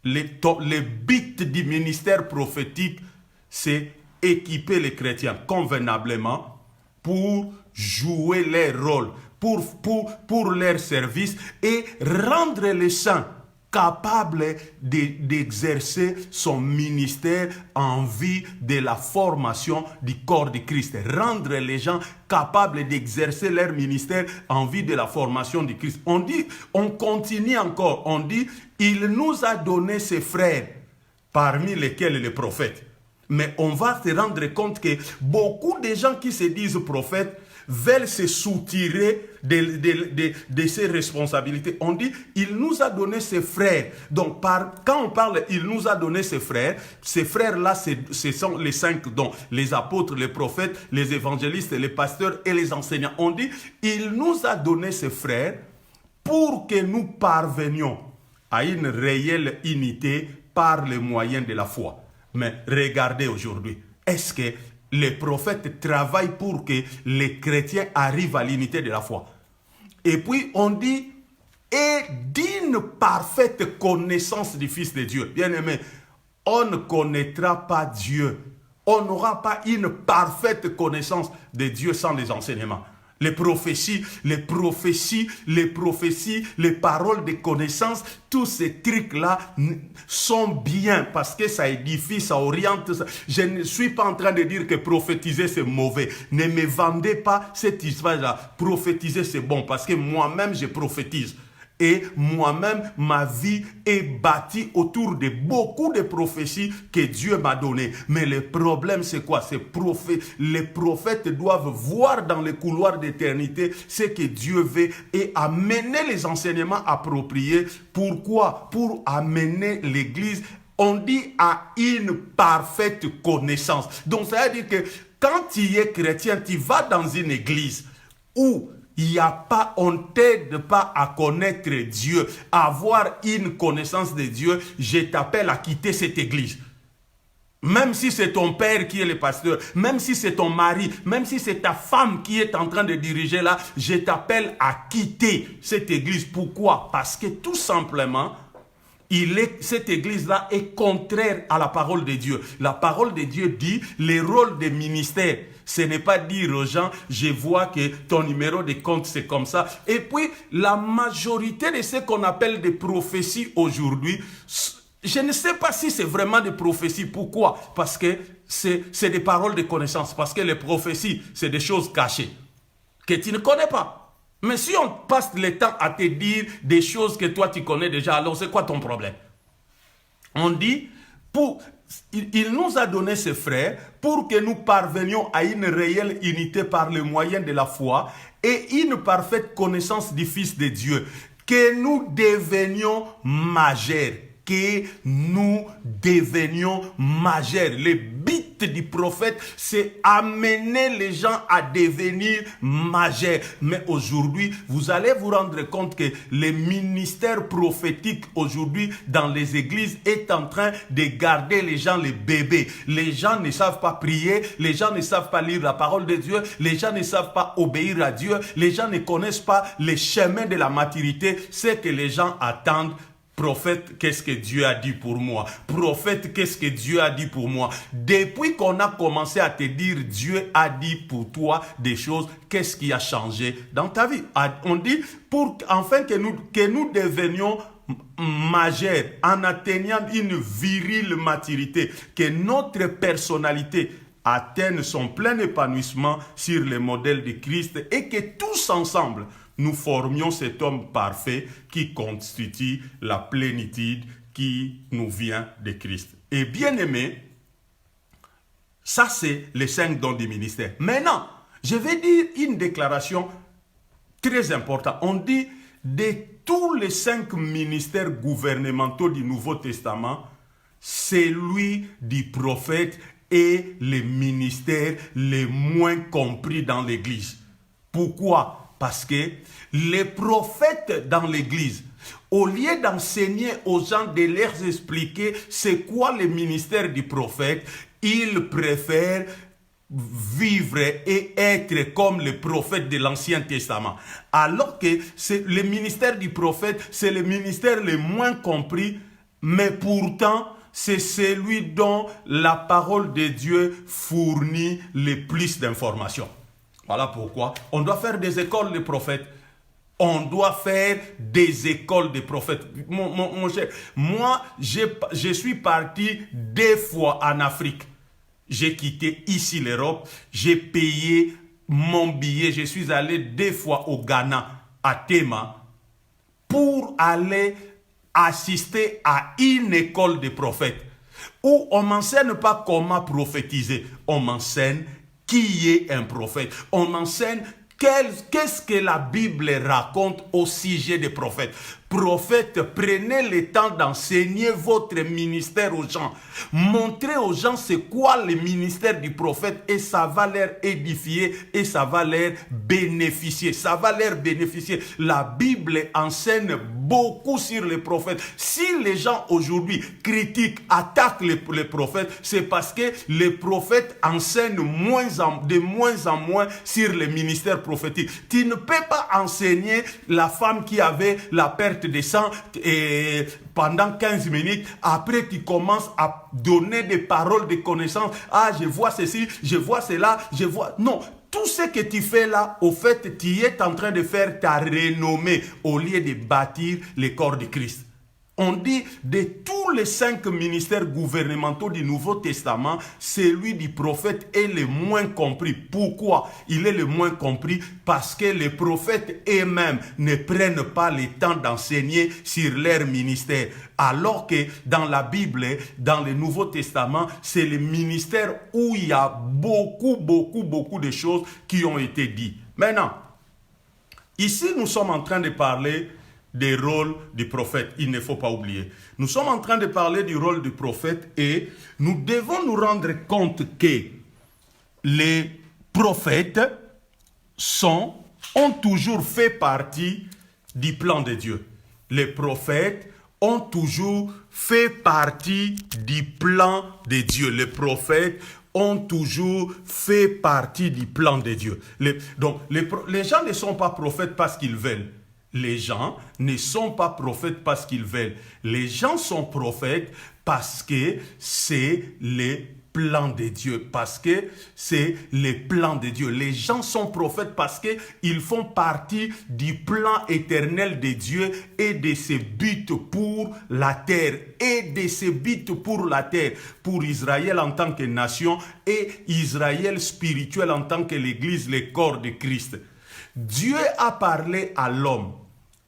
Le but du ministère prophétique, c'est équiper les chrétiens convenablement pour jouer leur rôle, pour leur service et rendre les saints capables d'exercer son ministère en vue de la formation du corps de Christ. Rendre les gens capables d'exercer leur ministère en vue de la formation du Christ. On continue encore, on dit, il nous a donné ses frères, parmi lesquels les prophètes. Mais on va se rendre compte que beaucoup de gens qui se disent prophètes veulent se soutirer de ses responsabilités. On dit, il nous a donné ses frères. Donc, quand on parle, il nous a donné ses frères-là, ce sont les 5 dons. Les apôtres, les prophètes, les évangélistes, les pasteurs et les enseignants. On dit, il nous a donné ses frères pour que nous parvenions à une réelle unité par les moyens de la foi. Mais regardez aujourd'hui, est-ce que les prophètes travaillent pour que les chrétiens arrivent à l'unité de la foi? Et puis on dit, et d'une parfaite connaissance du Fils de Dieu. Bien aimé, on ne connaîtra pas Dieu. On n'aura pas une parfaite connaissance de Dieu sans les enseignements. Les prophéties, les paroles de connaissance, tous ces trucs-là sont bien parce que ça édifie, ça oriente. Je ne suis pas en train de dire que prophétiser c'est mauvais. Ne me vendez pas cette histoire-là. Prophétiser c'est bon parce que moi-même je prophétise. Et moi-même, ma vie est bâtie autour de beaucoup de prophéties que Dieu m'a données. Mais le problème, c'est quoi? Les prophètes doivent voir dans les couloirs d'éternité ce que Dieu veut et amener les enseignements appropriés. Pourquoi? Pour amener l'Église, on dit, à une parfaite connaissance. Donc, ça veut dire que quand tu es chrétien, tu vas dans une église où on ne t'aide pas à connaître Dieu, à avoir une connaissance de Dieu, je t'appelle à quitter cette église. Même si c'est ton père qui est le pasteur, même si c'est ton mari, même si c'est ta femme qui est en train de diriger là, je t'appelle à quitter cette église. Pourquoi? Parce que tout simplement, cette église-là est contraire à la parole de Dieu. La parole de Dieu dit, les rôles des ministères, ce n'est pas dire aux gens, je vois que ton numéro de compte c'est comme ça. Et puis, la majorité de ce qu'on appelle des prophéties aujourd'hui, je ne sais pas si c'est vraiment des prophéties. Pourquoi? Parce que c'est des paroles de connaissance. Parce que les prophéties, c'est des choses cachées que tu ne connais pas. Mais si on passe le temps à te dire des choses que toi tu connais déjà, alors c'est quoi ton problème? On dit, il nous a donné ses frères pour que nous parvenions à une réelle unité par le moyen de la foi et une parfaite connaissance du Fils de Dieu, que nous devenions majeurs. Que nous devenions majeurs. Le but du prophète, c'est amener les gens à devenir majeurs. Mais aujourd'hui, vous allez vous rendre compte que le ministère prophétique aujourd'hui dans les églises est en train de garder les gens les bébés. Les gens ne savent pas prier, les gens ne savent pas lire la parole de Dieu, les gens ne savent pas obéir à Dieu, les gens ne connaissent pas les chemins de la maturité. C'est que les gens attendent. Prophète, qu'est-ce que Dieu a dit pour moi? Prophète, qu'est-ce que Dieu a dit pour moi? Depuis qu'on a commencé à te dire Dieu a dit pour toi des choses, qu'est-ce qui a changé dans ta vie? On dit afin que nous devenions majeurs en atteignant une virile maturité, que notre personnalité atteigne son plein épanouissement sur le modèle de Christ et que tous ensemble, nous formions cet homme parfait qui constitue la plénitude qui nous vient de Christ. Et bien aimé, ça c'est les 5 dons du ministère. Maintenant, je vais dire une déclaration très importante. On dit de tous les 5 ministères gouvernementaux du Nouveau Testament, celui du prophète est le ministère le moins compris dans l'Église. Pourquoi? Parce que les prophètes dans l'église, au lieu d'enseigner aux gens, de leur expliquer c'est quoi le ministère du prophète, ils préfèrent vivre et être comme les prophètes de l'Ancien Testament. Alors que le ministère du prophète, c'est le ministère le moins compris, mais pourtant, c'est celui dont la parole de Dieu fournit le plus d'informations. Voilà pourquoi on doit faire des écoles de prophètes. On doit faire des écoles de prophètes. Mon cher, moi, je suis parti 2 fois en Afrique. J'ai quitté ici l'Europe. J'ai payé mon billet. Je suis allé 2 fois au Ghana, à Tema, pour aller assister à une école de prophètes où on ne m'enseigne pas comment prophétiser. On m'enseigne qui est un prophète. On m'enseigne qu'est-ce que la Bible raconte au sujet des prophètes. Prophètes, prenez le temps d'enseigner votre ministère aux gens. Montrez aux gens c'est quoi le ministère du prophète et ça va leur édifier et ça va leur bénéficier. Ça va leur bénéficier. La Bible enseigne beaucoup sur les prophètes. Si les gens aujourd'hui critiquent, attaquent les prophètes, c'est parce que les prophètes enseignent de moins en moins sur le ministère prophétique. Tu ne peux pas enseigner la femme qui avait la perte de sang et pendant 15 minutes, après tu commences à donner des paroles de connaissance. Ah, je vois ceci, je vois cela, je vois... Non, tout ce que tu fais là, au fait, tu es en train de faire ta renommée au lieu de bâtir le corps de Christ. On dit de tous les 5 ministères gouvernementaux du Nouveau Testament, celui du prophète est le moins compris. Pourquoi il est le moins compris? Parce que les prophètes eux-mêmes ne prennent pas le temps d'enseigner sur leur ministère. Alors que dans la Bible, dans le Nouveau Testament, c'est le ministère où il y a beaucoup de choses qui ont été dites. Maintenant, ici nous sommes en train de parler des rôles du prophète, il ne faut pas oublier. Nous sommes en train de parler du rôle du prophète et nous devons nous rendre compte que les prophètes ont toujours fait partie du plan de Dieu. Les prophètes ont toujours fait partie du plan de Dieu. Les prophètes ont toujours fait partie du plan de Dieu. Donc, les gens ne sont pas prophètes parce qu'ils veulent. Les gens ne sont pas prophètes parce qu'ils veulent. Les gens sont prophètes parce que c'est les plans de Dieu. Parce que c'est les plans de Dieu. Les gens sont prophètes parce qu'ils font partie du plan éternel de Dieu et de ses buts pour la terre. Et de ses buts pour la terre. Pour Israël en tant que nation et Israël spirituel en tant que l'Église, le corps de Christ. Dieu a parlé à l'homme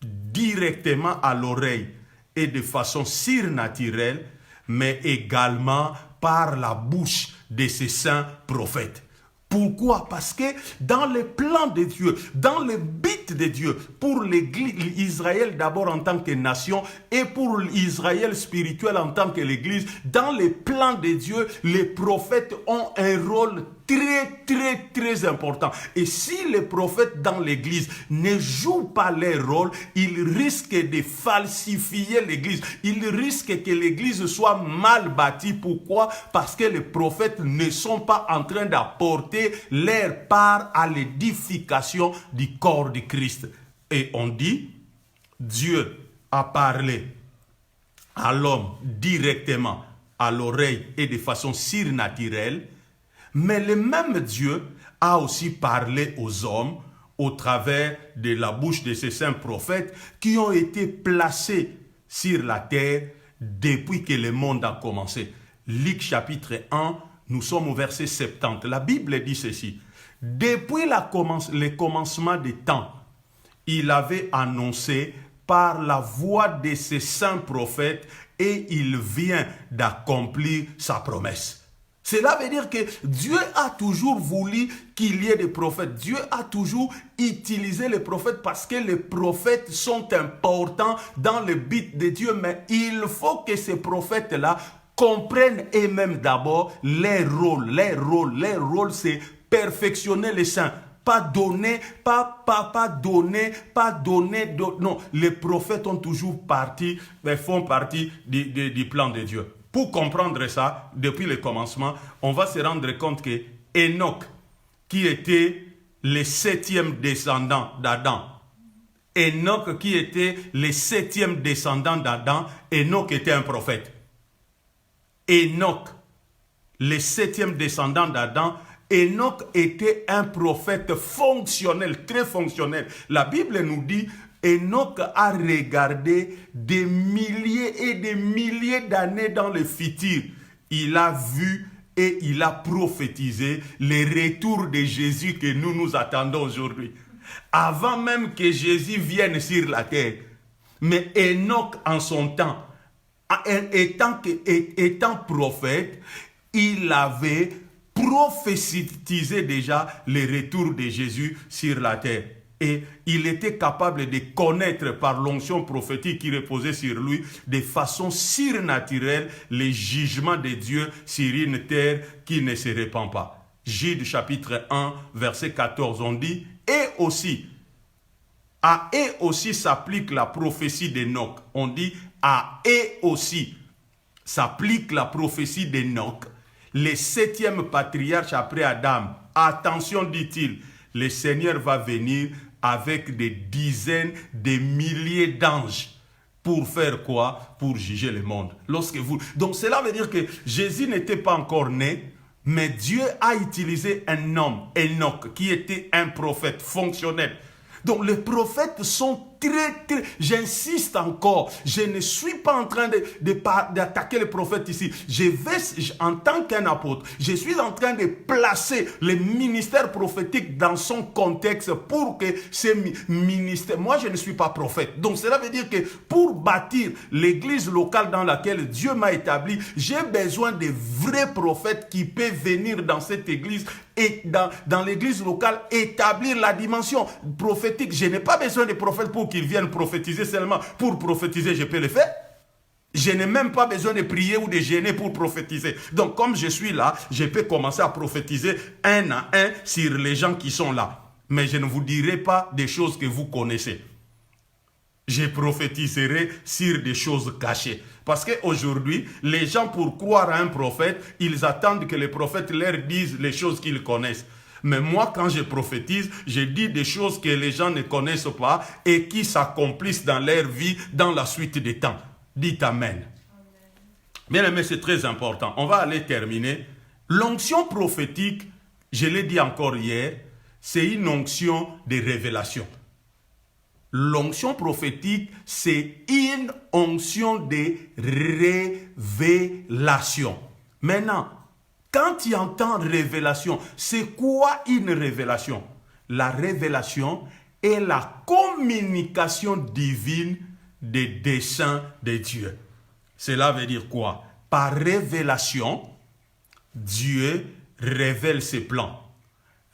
directement à l'oreille et de façon surnaturelle, mais également par la bouche de ses saints prophètes. Pourquoi? Parce que dans le plan de Dieu, dans le but de Dieu, pour l'Église, Israël d'abord en tant que nation et pour Israël spirituel en tant que l'Église, dans le plan de Dieu, les prophètes ont un rôle très important. Et si les prophètes dans l'Église ne jouent pas leur rôle, ils risquent de falsifier l'Église. Ils risquent que l'Église soit mal bâtie. Pourquoi? Parce que les prophètes ne sont pas en train d'apporter leur part à l'édification du corps de Christ. Et on dit, Dieu a parlé à l'homme directement à l'oreille et de façon surnaturelle. Mais le même Dieu a aussi parlé aux hommes au travers de la bouche de ces saints prophètes qui ont été placés sur la terre depuis que le monde a commencé. Luc chapitre 1, nous sommes au verset 70. La Bible dit ceci. Depuis le commencement des temps, il avait annoncé par la voix de ses saints prophètes et il vient d'accomplir sa promesse. Cela veut dire que Dieu a toujours voulu qu'il y ait des prophètes. Dieu a toujours utilisé les prophètes parce que les prophètes sont importants dans le but de Dieu. Mais il faut que ces prophètes-là comprennent eux-mêmes d'abord leur rôle. Leur rôle, c'est perfectionner les saints. Pas donner. Non, les prophètes font partie du plan de Dieu. Pour comprendre ça, depuis le commencement, on va se rendre compte que Enoch, qui était le 7e descendant d'Adam, Enoch était un prophète. Enoch, le 7e descendant d'Adam, Enoch était un prophète fonctionnel, très fonctionnel. La Bible nous dit, Enoch a regardé des milliers et des milliers d'années dans le futur. Il a vu et il a prophétisé le retour de Jésus que nous attendons aujourd'hui. Avant même que Jésus vienne sur la terre. Mais Enoch, en son temps, étant prophète, il avait prophétisé déjà le retour de Jésus sur la terre. Et il était capable de connaître par l'onction prophétique qui reposait sur lui de façon surnaturelle les jugements de Dieu sur une terre qui ne se répand pas. Jude chapitre 1 verset 14 on dit et aussi s'applique la prophétie d'Enoch. On dit à et aussi s'applique la prophétie d'Enoch, le 7e patriarche après Adam. Attention, dit-il, le Seigneur va venir avec des dizaines de milliers d'anges. Pour faire quoi? Pour juger le monde. Donc cela veut dire que Jésus n'était pas encore né, Mais Dieu a utilisé un homme, Enoch, qui était un prophète fonctionnel. Donc les prophètes sont très, j'insiste encore, je ne suis pas en train d'attaquer les prophètes ici. En tant qu'un apôtre, je suis en train de placer le ministère prophétique dans son contexte pour que ces ministères... Moi, je ne suis pas prophète. Donc cela veut dire que pour bâtir l'église locale dans laquelle Dieu m'a établi, j'ai besoin de vrais prophètes qui peuvent venir dans cette église et dans l'église locale établir la dimension prophétique. Je n'ai pas besoin de prophètes pour qu'ils viennent prophétiser seulement. Pour prophétiser, je peux le faire. Je n'ai même pas besoin de prier ou de jeûner pour prophétiser. Donc, comme je suis là, je peux commencer à prophétiser un à un sur les gens qui sont là. Mais je ne vous dirai pas des choses que vous connaissez. Je prophétiserai sur des choses cachées. Parce qu'aujourd'hui, les gens, pour croire à un prophète, ils attendent que les prophètes leur disent les choses qu'ils connaissent. Mais moi, quand je prophétise, je dis des choses que les gens ne connaissent pas et qui s'accomplissent dans leur vie dans la suite des temps. Dites Amen. Bien aimé, c'est très important. On va aller terminer. L'onction prophétique, je l'ai dit encore hier, c'est une onction de révélation. L'onction prophétique, c'est une onction de révélation. Maintenant, quand tu entends révélation, c'est quoi une révélation? La révélation est la communication divine des desseins de Dieu. Cela veut dire quoi? Par révélation, Dieu révèle ses plans,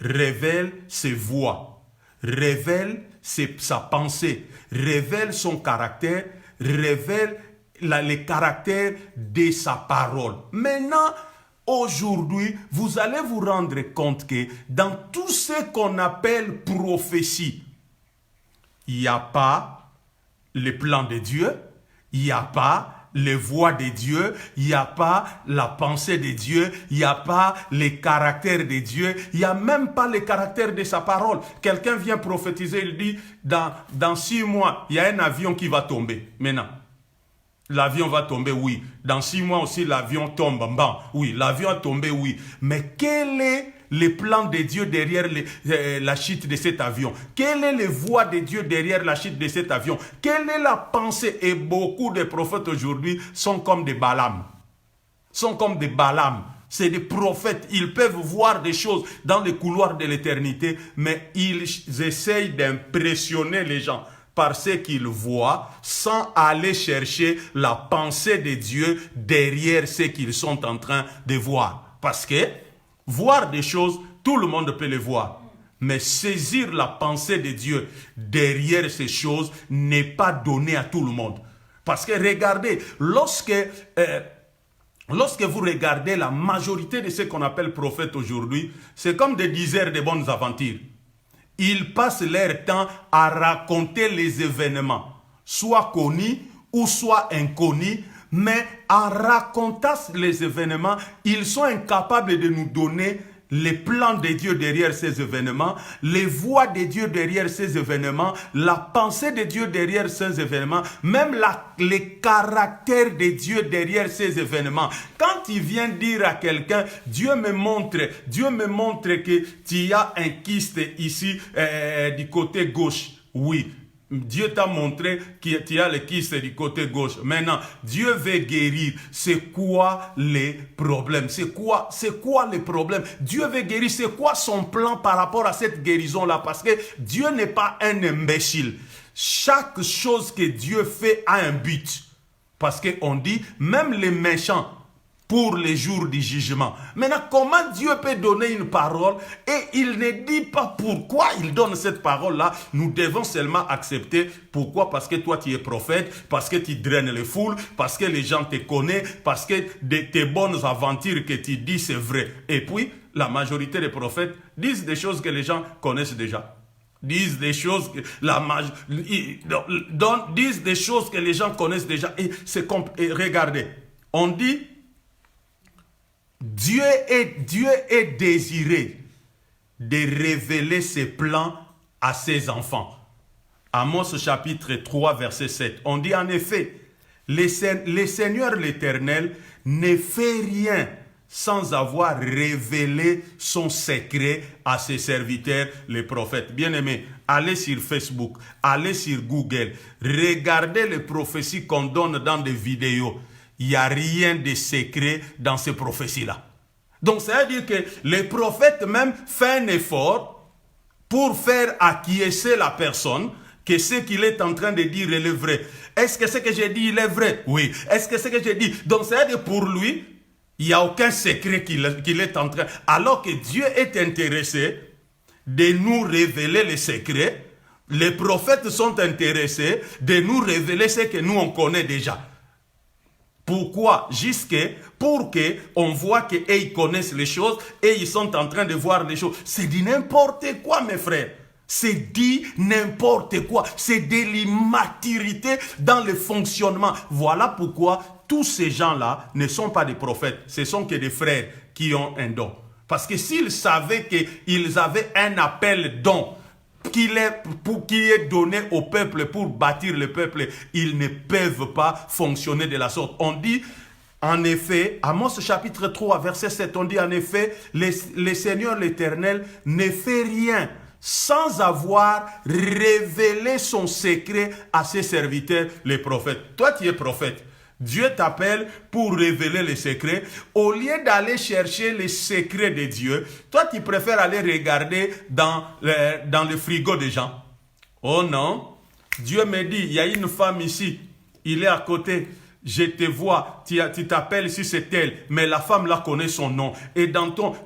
révèle ses voies, révèle sa pensée, révèle son caractère, révèle les caractères de sa parole. Maintenant, aujourd'hui, vous allez vous rendre compte que dans tout ce qu'on appelle prophétie, il n'y a pas les plans de Dieu, il n'y a pas les voix de Dieu, il n'y a pas la pensée de Dieu, il n'y a pas les caractères de Dieu, il n'y a même pas les caractères de sa parole. Quelqu'un vient prophétiser, il dit, dans 6 mois, il y a un avion qui va tomber. Maintenant, l'avion va tomber, oui. Dans 6 mois aussi, l'avion tombe. Bon, oui, l'avion a tombé, oui. Mais quel est le plan de Dieu derrière la chute de cet avion? Quelle est la voix de Dieu derrière la chute de cet avion? Quelle est la pensée? Et beaucoup de prophètes aujourd'hui sont comme des Balaam. C'est des prophètes. Ils peuvent voir des choses dans les couloirs de l'éternité, mais ils essayent d'impressionner les gens par ce qu'ils voient, sans aller chercher la pensée de Dieu derrière ce qu'ils sont en train de voir. Parce que voir des choses, tout le monde peut les voir. Mais saisir la pensée de Dieu derrière ces choses n'est pas donné à tout le monde. Parce que regardez, lorsque vous regardez la majorité de ce qu'on appelle prophètes aujourd'hui, c'est comme des diseurs de bonnes aventures. Ils passent leur temps à raconter les événements, soit connus ou soit inconnus, mais en racontant les événements, ils sont incapables de nous donner les plans de Dieu derrière ces événements, les voix de Dieu derrière ces événements, la pensée de Dieu derrière ces événements, même les caractères de Dieu derrière ces événements. Quand il vient dire à quelqu'un, Dieu me montre que tu as un kyste ici du côté gauche. Oui. Dieu t'a montré que tu as le kyste du côté gauche. Maintenant, Dieu veut guérir. C'est quoi les problèmes? C'est quoi les problèmes? Dieu veut guérir. C'est quoi son plan par rapport à cette guérison-là? Parce que Dieu n'est pas un imbécile. Chaque chose que Dieu fait a un but. Parce qu'on dit, même les méchants, pour les jours du jugement. Maintenant, comment Dieu peut donner une parole et il ne dit pas pourquoi il donne cette parole-là? Nous devons seulement accepter. Pourquoi? Parce que toi, tu es prophète, parce que tu draines les foules, parce que les gens te connaissent, parce que tes bonnes aventures que tu dis, c'est vrai. Et puis, la majorité des prophètes disent des choses que les gens connaissent déjà. Disent des choses que disent des choses que les gens connaissent déjà. Et regardez, on dit Dieu est désiré de révéler ses plans à ses enfants. Amos chapitre 3 verset 7. On dit en effet, le Seigneur l'Éternel ne fait rien sans avoir révélé son secret à ses serviteurs, les prophètes. Bien-aimés, allez sur Facebook, allez sur Google, regardez les prophéties qu'on donne dans des vidéos. Il n'y a rien de secret dans ces prophéties-là. Donc, ça veut dire que les prophètes même font un effort pour faire acquiescer la personne que ce qu'il est en train de dire est le vrai. Est-ce que ce que j'ai dit, il est vrai? Oui. Est-ce que ce que j'ai dit? Donc, ça veut dire pour lui, il n'y a aucun secret qu'il est en train. Alors que Dieu est intéressé de nous révéler les secrets. Les prophètes sont intéressés de nous révéler ce que nous on connaît déjà. Pourquoi? Pour qu'on voit qu'ils connaissent les choses et ils sont en train de voir les choses. C'est dit n'importe quoi, mes frères. C'est dit n'importe quoi. C'est de l'immaturité dans le fonctionnement. Voilà pourquoi tous ces gens-là ne sont pas des prophètes. Ce sont que des frères qui ont un don. Parce que s'ils savaient qu'ils avaient un appel don, qui est donné au peuple pour bâtir le peuple, ils ne peuvent pas fonctionner de la sorte. On dit, en effet, Amos chapitre 3, verset 7, on dit en effet, le Seigneur l'Éternel ne fait rien sans avoir révélé son secret à ses serviteurs, les prophètes. Toi, tu es prophète. Dieu t'appelle pour révéler les secrets. Au lieu d'aller chercher les secrets de Dieu, toi tu préfères aller regarder dans le frigo des gens. Oh non, Dieu me dit, il y a une femme ici, il est à côté. Je te vois, tu t'appelles si c'est elle, mais la femme là connaît son nom. Et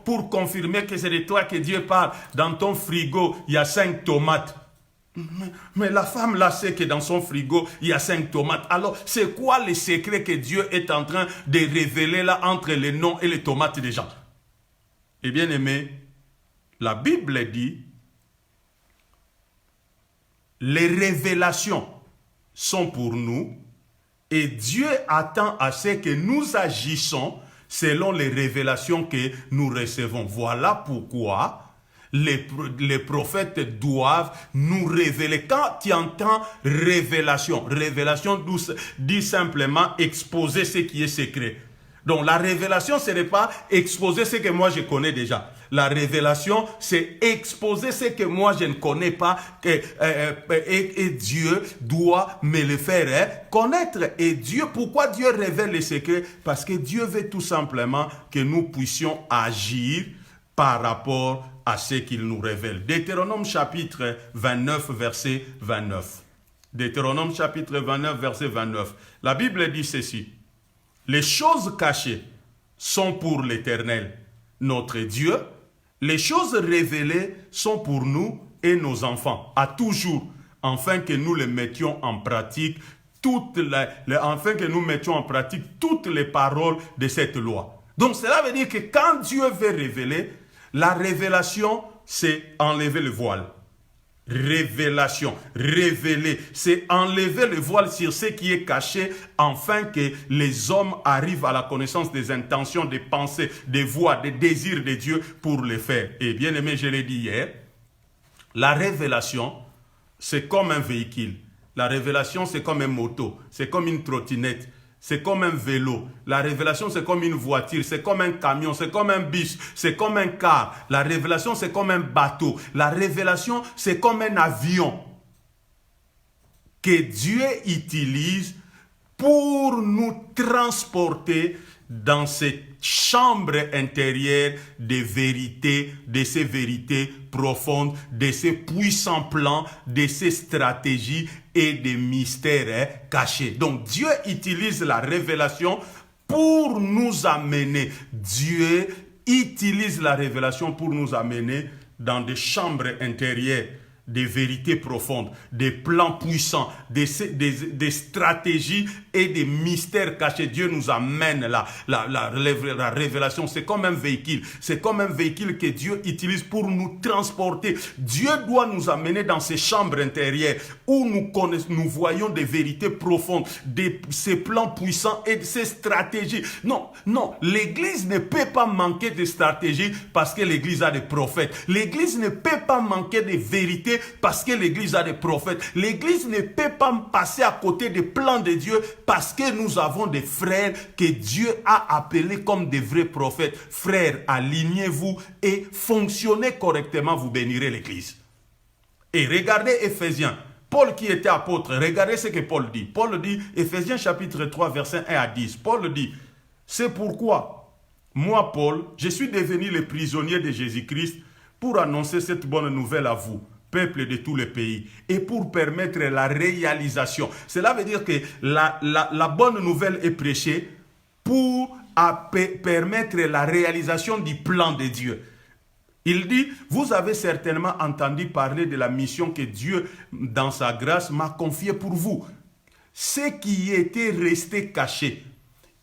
pour confirmer que c'est de toi que Dieu parle, dans ton frigo, il y a 5 tomates. Mais la femme là sait que dans son frigo, il y a 5 tomates. Alors, c'est quoi le secret que Dieu est en train de révéler là entre les noms et les tomates des gens? Eh bien aimé, la Bible dit, les révélations sont pour nous et Dieu attend à ce que nous agissons selon les révélations que nous recevons. Voilà pourquoi les prophètes doivent nous révéler. Quand tu entends révélation, révélation dit simplement exposer ce qui est secret. Donc la révélation, ce n'est pas exposer ce que moi je connais déjà. La révélation, c'est exposer ce que moi je ne connais pas et Dieu doit me le faire connaître. Et Dieu, pourquoi Dieu révèle les secrets? Parce que Dieu veut tout simplement que nous puissions agir par rapport à ce qu'il nous révèle. Deutéronome chapitre 29, verset 29. Deutéronome chapitre 29, verset 29. La Bible dit ceci. Les choses cachées sont pour l'Éternel, notre Dieu. Les choses révélées sont pour nous et nos enfants, à toujours, afin que nous les mettions en pratique, afin que nous mettions en pratique toutes les paroles de cette loi. Donc cela veut dire que quand Dieu veut révéler, la révélation, c'est enlever le voile. Révélation, révéler, c'est enlever le voile sur ce qui est caché, afin que les hommes arrivent à la connaissance des intentions, des pensées, des voies, des désirs de Dieu pour les faire. Et bien aimé, je l'ai dit hier, la révélation, c'est comme un véhicule. La révélation, c'est comme une moto, c'est comme une trottinette. C'est comme un vélo. La révélation, c'est comme une voiture. C'est comme un camion. C'est comme un bus. C'est comme un car. La révélation, c'est comme un bateau. La révélation, c'est comme un avion que Dieu utilise pour nous transporter dans cette chambre intérieure des vérités, de ces vérités profondes, de ces puissants plans, de ces stratégies et des mystères cachés. Donc Dieu utilise la révélation pour nous amener. Dieu utilise la révélation pour nous amener dans des chambres intérieures, des vérités profondes, des plans puissants, des stratégies et des mystères cachés. Dieu nous amène la révélation. C'est comme un véhicule. C'est comme un véhicule que Dieu utilise pour nous transporter. Dieu doit nous amener dans ces chambres intérieures où nous voyons des vérités profondes, ces plans puissants et ces stratégies. Non, l'Église ne peut pas manquer de stratégies parce que l'Église a des prophètes. L'Église ne peut pas manquer de vérités parce que l'Église a des prophètes. L'Église ne peut pas passer à côté des plans de Dieu parce que nous avons des frères que Dieu a appelés comme des vrais prophètes. Frères, alignez-vous et fonctionnez correctement, vous bénirez l'Église. Et regardez Éphésiens. Paul qui était apôtre, regardez ce que Paul dit. Paul dit, Éphésiens chapitre 3, versets 1 à 10. Paul dit, c'est pourquoi, moi Paul, je suis devenu le prisonnier de Jésus-Christ pour annoncer cette bonne nouvelle à vous, peuple de tous les pays, et pour permettre la réalisation. Cela veut dire que la bonne nouvelle est prêchée pour permettre la réalisation du plan de Dieu. Il dit, vous avez certainement entendu parler de la mission que Dieu, dans sa grâce, m'a confiée pour vous. Ce qui était resté caché,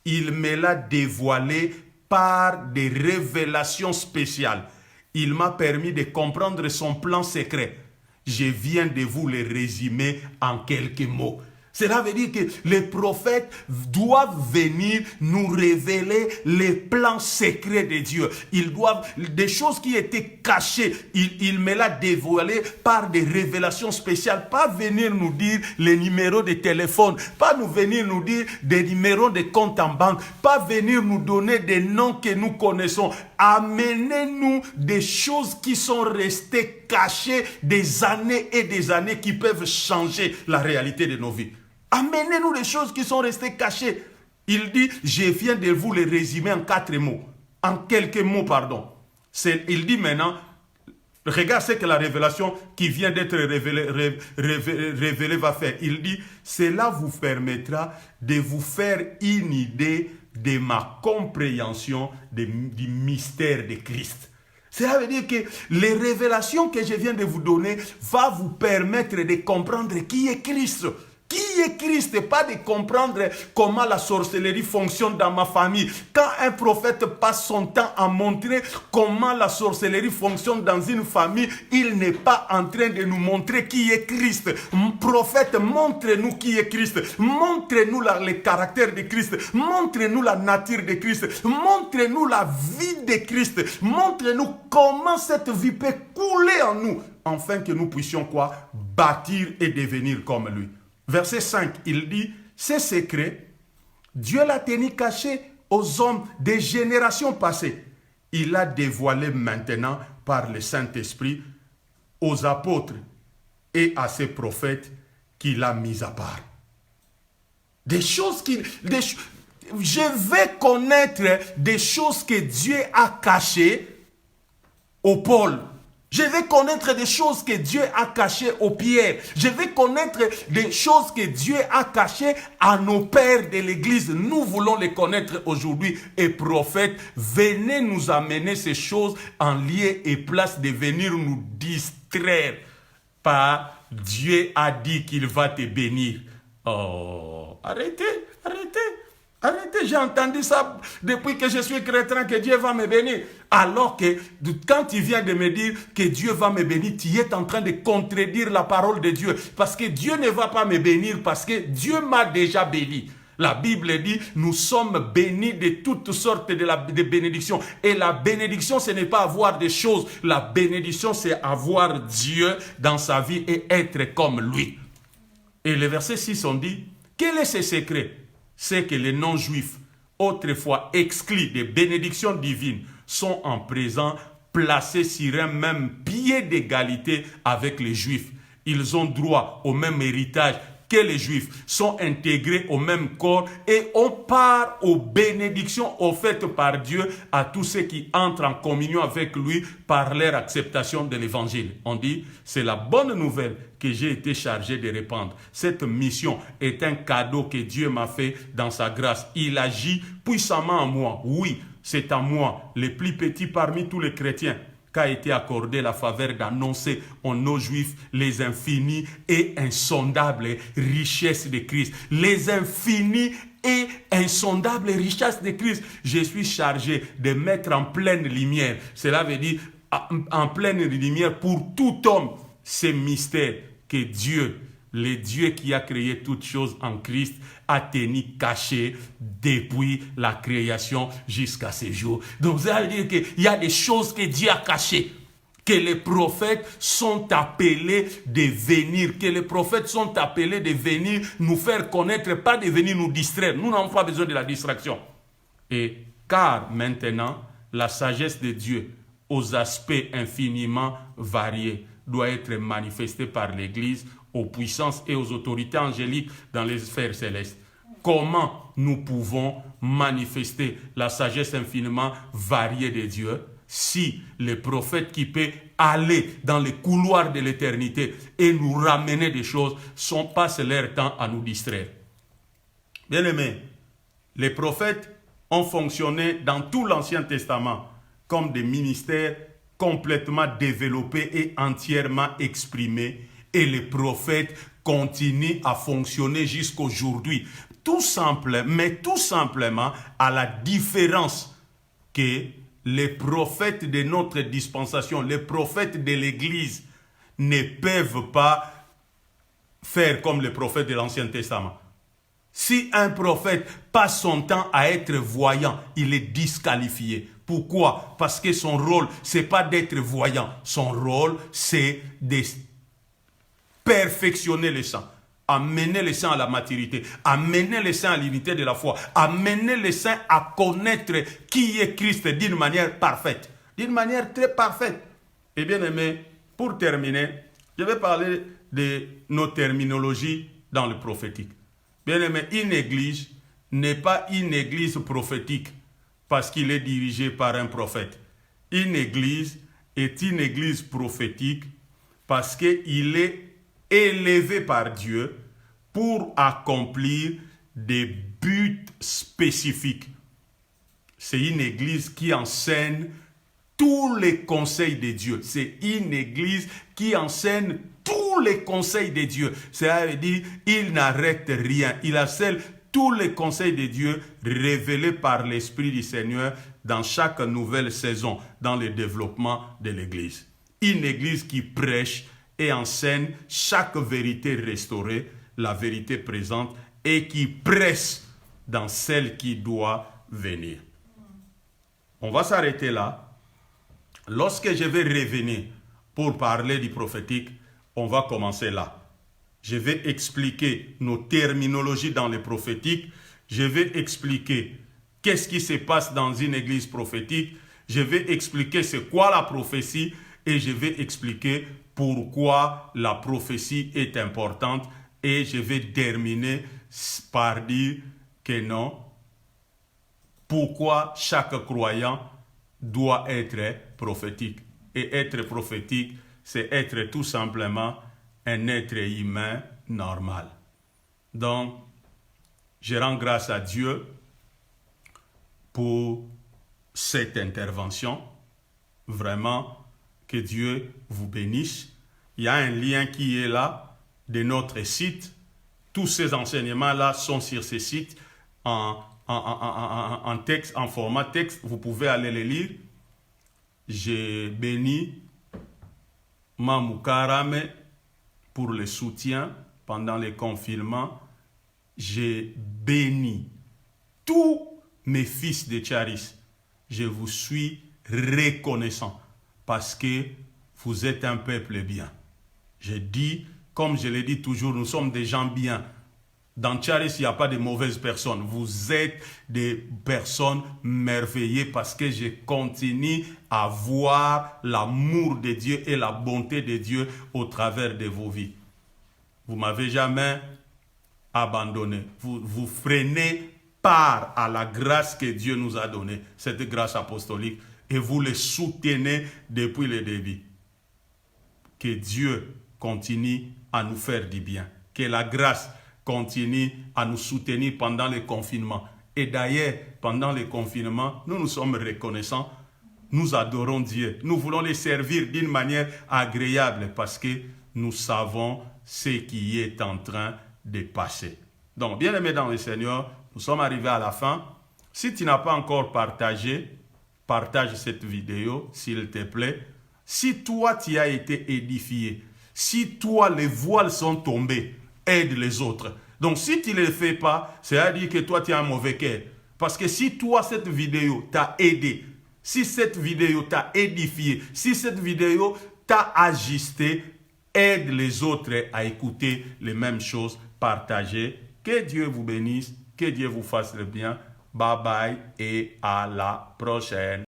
il me l'a dévoilé par des révélations spéciales. Il m'a permis de comprendre son plan secret. Je viens de vous le résumer en quelques mots. Cela veut dire que les prophètes doivent venir nous révéler les plans secrets de Dieu. Ils doivent, des choses qui étaient cachées, il me l'a dévoilé par des révélations spéciales. Pas venir nous dire les numéros de téléphone, pas venir nous dire des numéros de compte en banque, pas venir nous donner des noms que nous connaissons. Amenez-nous des choses qui sont restées cachées des années et des années qui peuvent changer la réalité de nos vies. Amenez-nous des choses qui sont restées cachées. Il dit, je viens de vous les résumer en quelques mots, pardon. Il dit maintenant, regarde ce que la révélation qui vient d'être révélée va faire. Il dit, cela vous permettra de vous faire une idée de ma compréhension du mystère de Christ. Cela veut dire que les révélations que je viens de vous donner vont vous permettre de comprendre qui est Christ. Qui est Christ? Pas de comprendre comment la sorcellerie fonctionne dans ma famille. Quand un prophète passe son temps à montrer comment la sorcellerie fonctionne dans une famille, il n'est pas en train de nous montrer qui est Christ. Prophète, montre-nous qui est Christ. Montre-nous le caractère de Christ. Montre-nous la nature de Christ. Montre-nous la vie de Christ. Montre-nous comment cette vie peut couler en nous, afin que nous puissions quoi? Bâtir et devenir comme lui. Verset 5, il dit, ces secrets, Dieu l'a tenu caché aux hommes des générations passées. Il l'a dévoilé maintenant par le Saint-Esprit aux apôtres et à ses prophètes qu'il a mis à part. Je vais connaître des choses que Dieu a cachées au Paul. Je vais connaître des choses que Dieu a cachées aux Pierre. Je vais connaître des choses que Dieu a cachées à nos pères de l'Église. Nous voulons les connaître aujourd'hui. Et prophètes, venez nous amener ces choses en lieu et place de venir nous distraire par Dieu a dit qu'il va te bénir. Oh, arrêtez. Arrêtez, j'ai entendu ça depuis que je suis chrétien, que Dieu va me bénir. Alors que quand tu viens de me dire que Dieu va me bénir, tu es en train de contredire la parole de Dieu. Parce que Dieu ne va pas me bénir parce que Dieu m'a déjà béni. La Bible dit, nous sommes bénis de toutes sortes de bénédictions. Et la bénédiction, ce n'est pas avoir des choses. La bénédiction, c'est avoir Dieu dans sa vie et être comme lui. Et le verset 6, on dit, quel est ce secret? C'est que les non-juifs, autrefois exclus des bénédictions divines, sont en présent placés sur un même pied d'égalité avec les juifs. Ils ont droit au même héritage que les juifs, sont intégrés au même corps et on part aux bénédictions offertes par Dieu à tous ceux qui entrent en communion avec lui par leur acceptation de l'évangile. On dit, c'est la bonne nouvelle que j'ai été chargé de répandre. Cette mission est un cadeau que Dieu m'a fait dans sa grâce. Il agit puissamment en moi. Oui, c'est à moi, le plus petit parmi tous les chrétiens, qu'a été accordé la faveur d'annoncer aux non-juifs les infinies et insondables richesses de Christ. Les infinies et insondables richesses de Christ. Je suis chargé de mettre en pleine lumière. Cela veut dire en pleine lumière pour tout homme ces mystères que Dieu, le Dieu qui a créé toutes choses en Christ, a tenu caché depuis la création jusqu'à ce jour. Donc, ça veut dire qu'il y a des choses que Dieu a cachées, que les prophètes sont appelés de venir, que les prophètes sont appelés de venir nous faire connaître, pas de venir nous distraire. Nous n'avons pas besoin de la distraction. Et car maintenant, la sagesse de Dieu, aux aspects infiniment variés, doit être manifestée par l'Église aux puissances et aux autorités angéliques dans les sphères célestes. Comment nous pouvons manifester la sagesse infiniment variée de Dieu si les prophètes qui peuvent aller dans les couloirs de l'éternité et nous ramener des choses passent leur temps à nous distraire? Bien-aimés, les prophètes ont fonctionné dans tout l'Ancien Testament comme des ministères complètement développés et entièrement exprimés. Et les prophètes continuent à fonctionner jusqu'aujourd'hui. Tout simplement à la différence que les prophètes de notre dispensation, les prophètes de l'Église, ne peuvent pas faire comme les prophètes de l'Ancien Testament. Si un prophète passe son temps à être voyant, il est disqualifié. Pourquoi? Parce que son rôle, ce n'est pas d'être voyant. Son rôle, c'est de perfectionner les saints, amener les saints à la maturité, amener les saints à l'unité de la foi, amener les saints à connaître qui est Christ d'une manière parfaite, d'une manière très parfaite. Et bien aimé, pour terminer, je vais parler de nos terminologies dans le prophétique. Bien aimé, une église n'est pas une église prophétique parce qu'il est dirigé par un prophète. Une église est une église prophétique parce qu'il est élevé par Dieu pour accomplir des buts spécifiques. C'est une église qui enseigne tous les conseils de Dieu. C'est une église qui enseigne tous les conseils de Dieu. C'est-à-dire, il n'arrête rien. Il enseigne tous les conseils de Dieu révélés par l'Esprit du Seigneur dans chaque nouvelle saison, dans le développement de l'église. Une église qui prêche et enseigne chaque vérité restaurée, la vérité présente, et qui presse dans celle qui doit venir. On va s'arrêter là. Lorsque je vais revenir pour parler du prophétique, on va commencer là. Je vais expliquer nos terminologies dans le prophétique. Je vais expliquer qu'est-ce qui se passe dans une église prophétique. Je vais expliquer c'est quoi la prophétie et je vais expliquer pourquoi la prophétie est importante. Et je vais terminer par dire que non, pourquoi chaque croyant doit être prophétique. Et être prophétique, c'est être tout simplement un être humain normal. Donc, je rends grâce à Dieu pour cette intervention. Vraiment, que Dieu vous bénisse. Il y a un lien qui est là de notre site. Tous ces enseignements-là sont sur ce site en texte, en format texte. Vous pouvez aller les lire. J'ai béni Mamou Karame pour le soutien pendant les confinements. J'ai béni tous mes fils de Charis. Je vous suis reconnaissant parce que vous êtes un peuple bien. Je dis, comme je l'ai dit toujours, nous sommes des gens bien. Dans Charis, il n'y a pas de mauvaises personnes. Vous êtes des personnes merveilleuses parce que je continue à voir l'amour de Dieu et la bonté de Dieu au travers de vos vies. Vous ne m'avez jamais abandonné. Vous freinez part à la grâce que Dieu nous a donnée, cette grâce apostolique, et vous le soutenez depuis le début. Que Dieu continue à nous faire du bien. Que la grâce continue à nous soutenir pendant le confinement. Et d'ailleurs, pendant le confinement, nous sommes reconnaissants. Nous adorons Dieu. Nous voulons le servir d'une manière agréable parce que nous savons ce qui est en train de passer. Donc, bien aimés dans le Seigneur, nous sommes arrivés à la fin. Si tu n'as pas encore partagé, partage cette vidéo, s'il te plaît. Si toi, tu as été édifié, si toi, les voiles sont tombés, aide les autres. Donc, si tu ne le fais pas, c'est-à-dire que toi, tu as un mauvais cœur. Parce que si toi, cette vidéo t'a aidé, Si cette vidéo t'a édifié, si cette vidéo t'a ajusté, aide les autres à écouter les mêmes choses, partagez. Que Dieu vous bénisse, que Dieu vous fasse le bien. Bye bye et à la prochaine.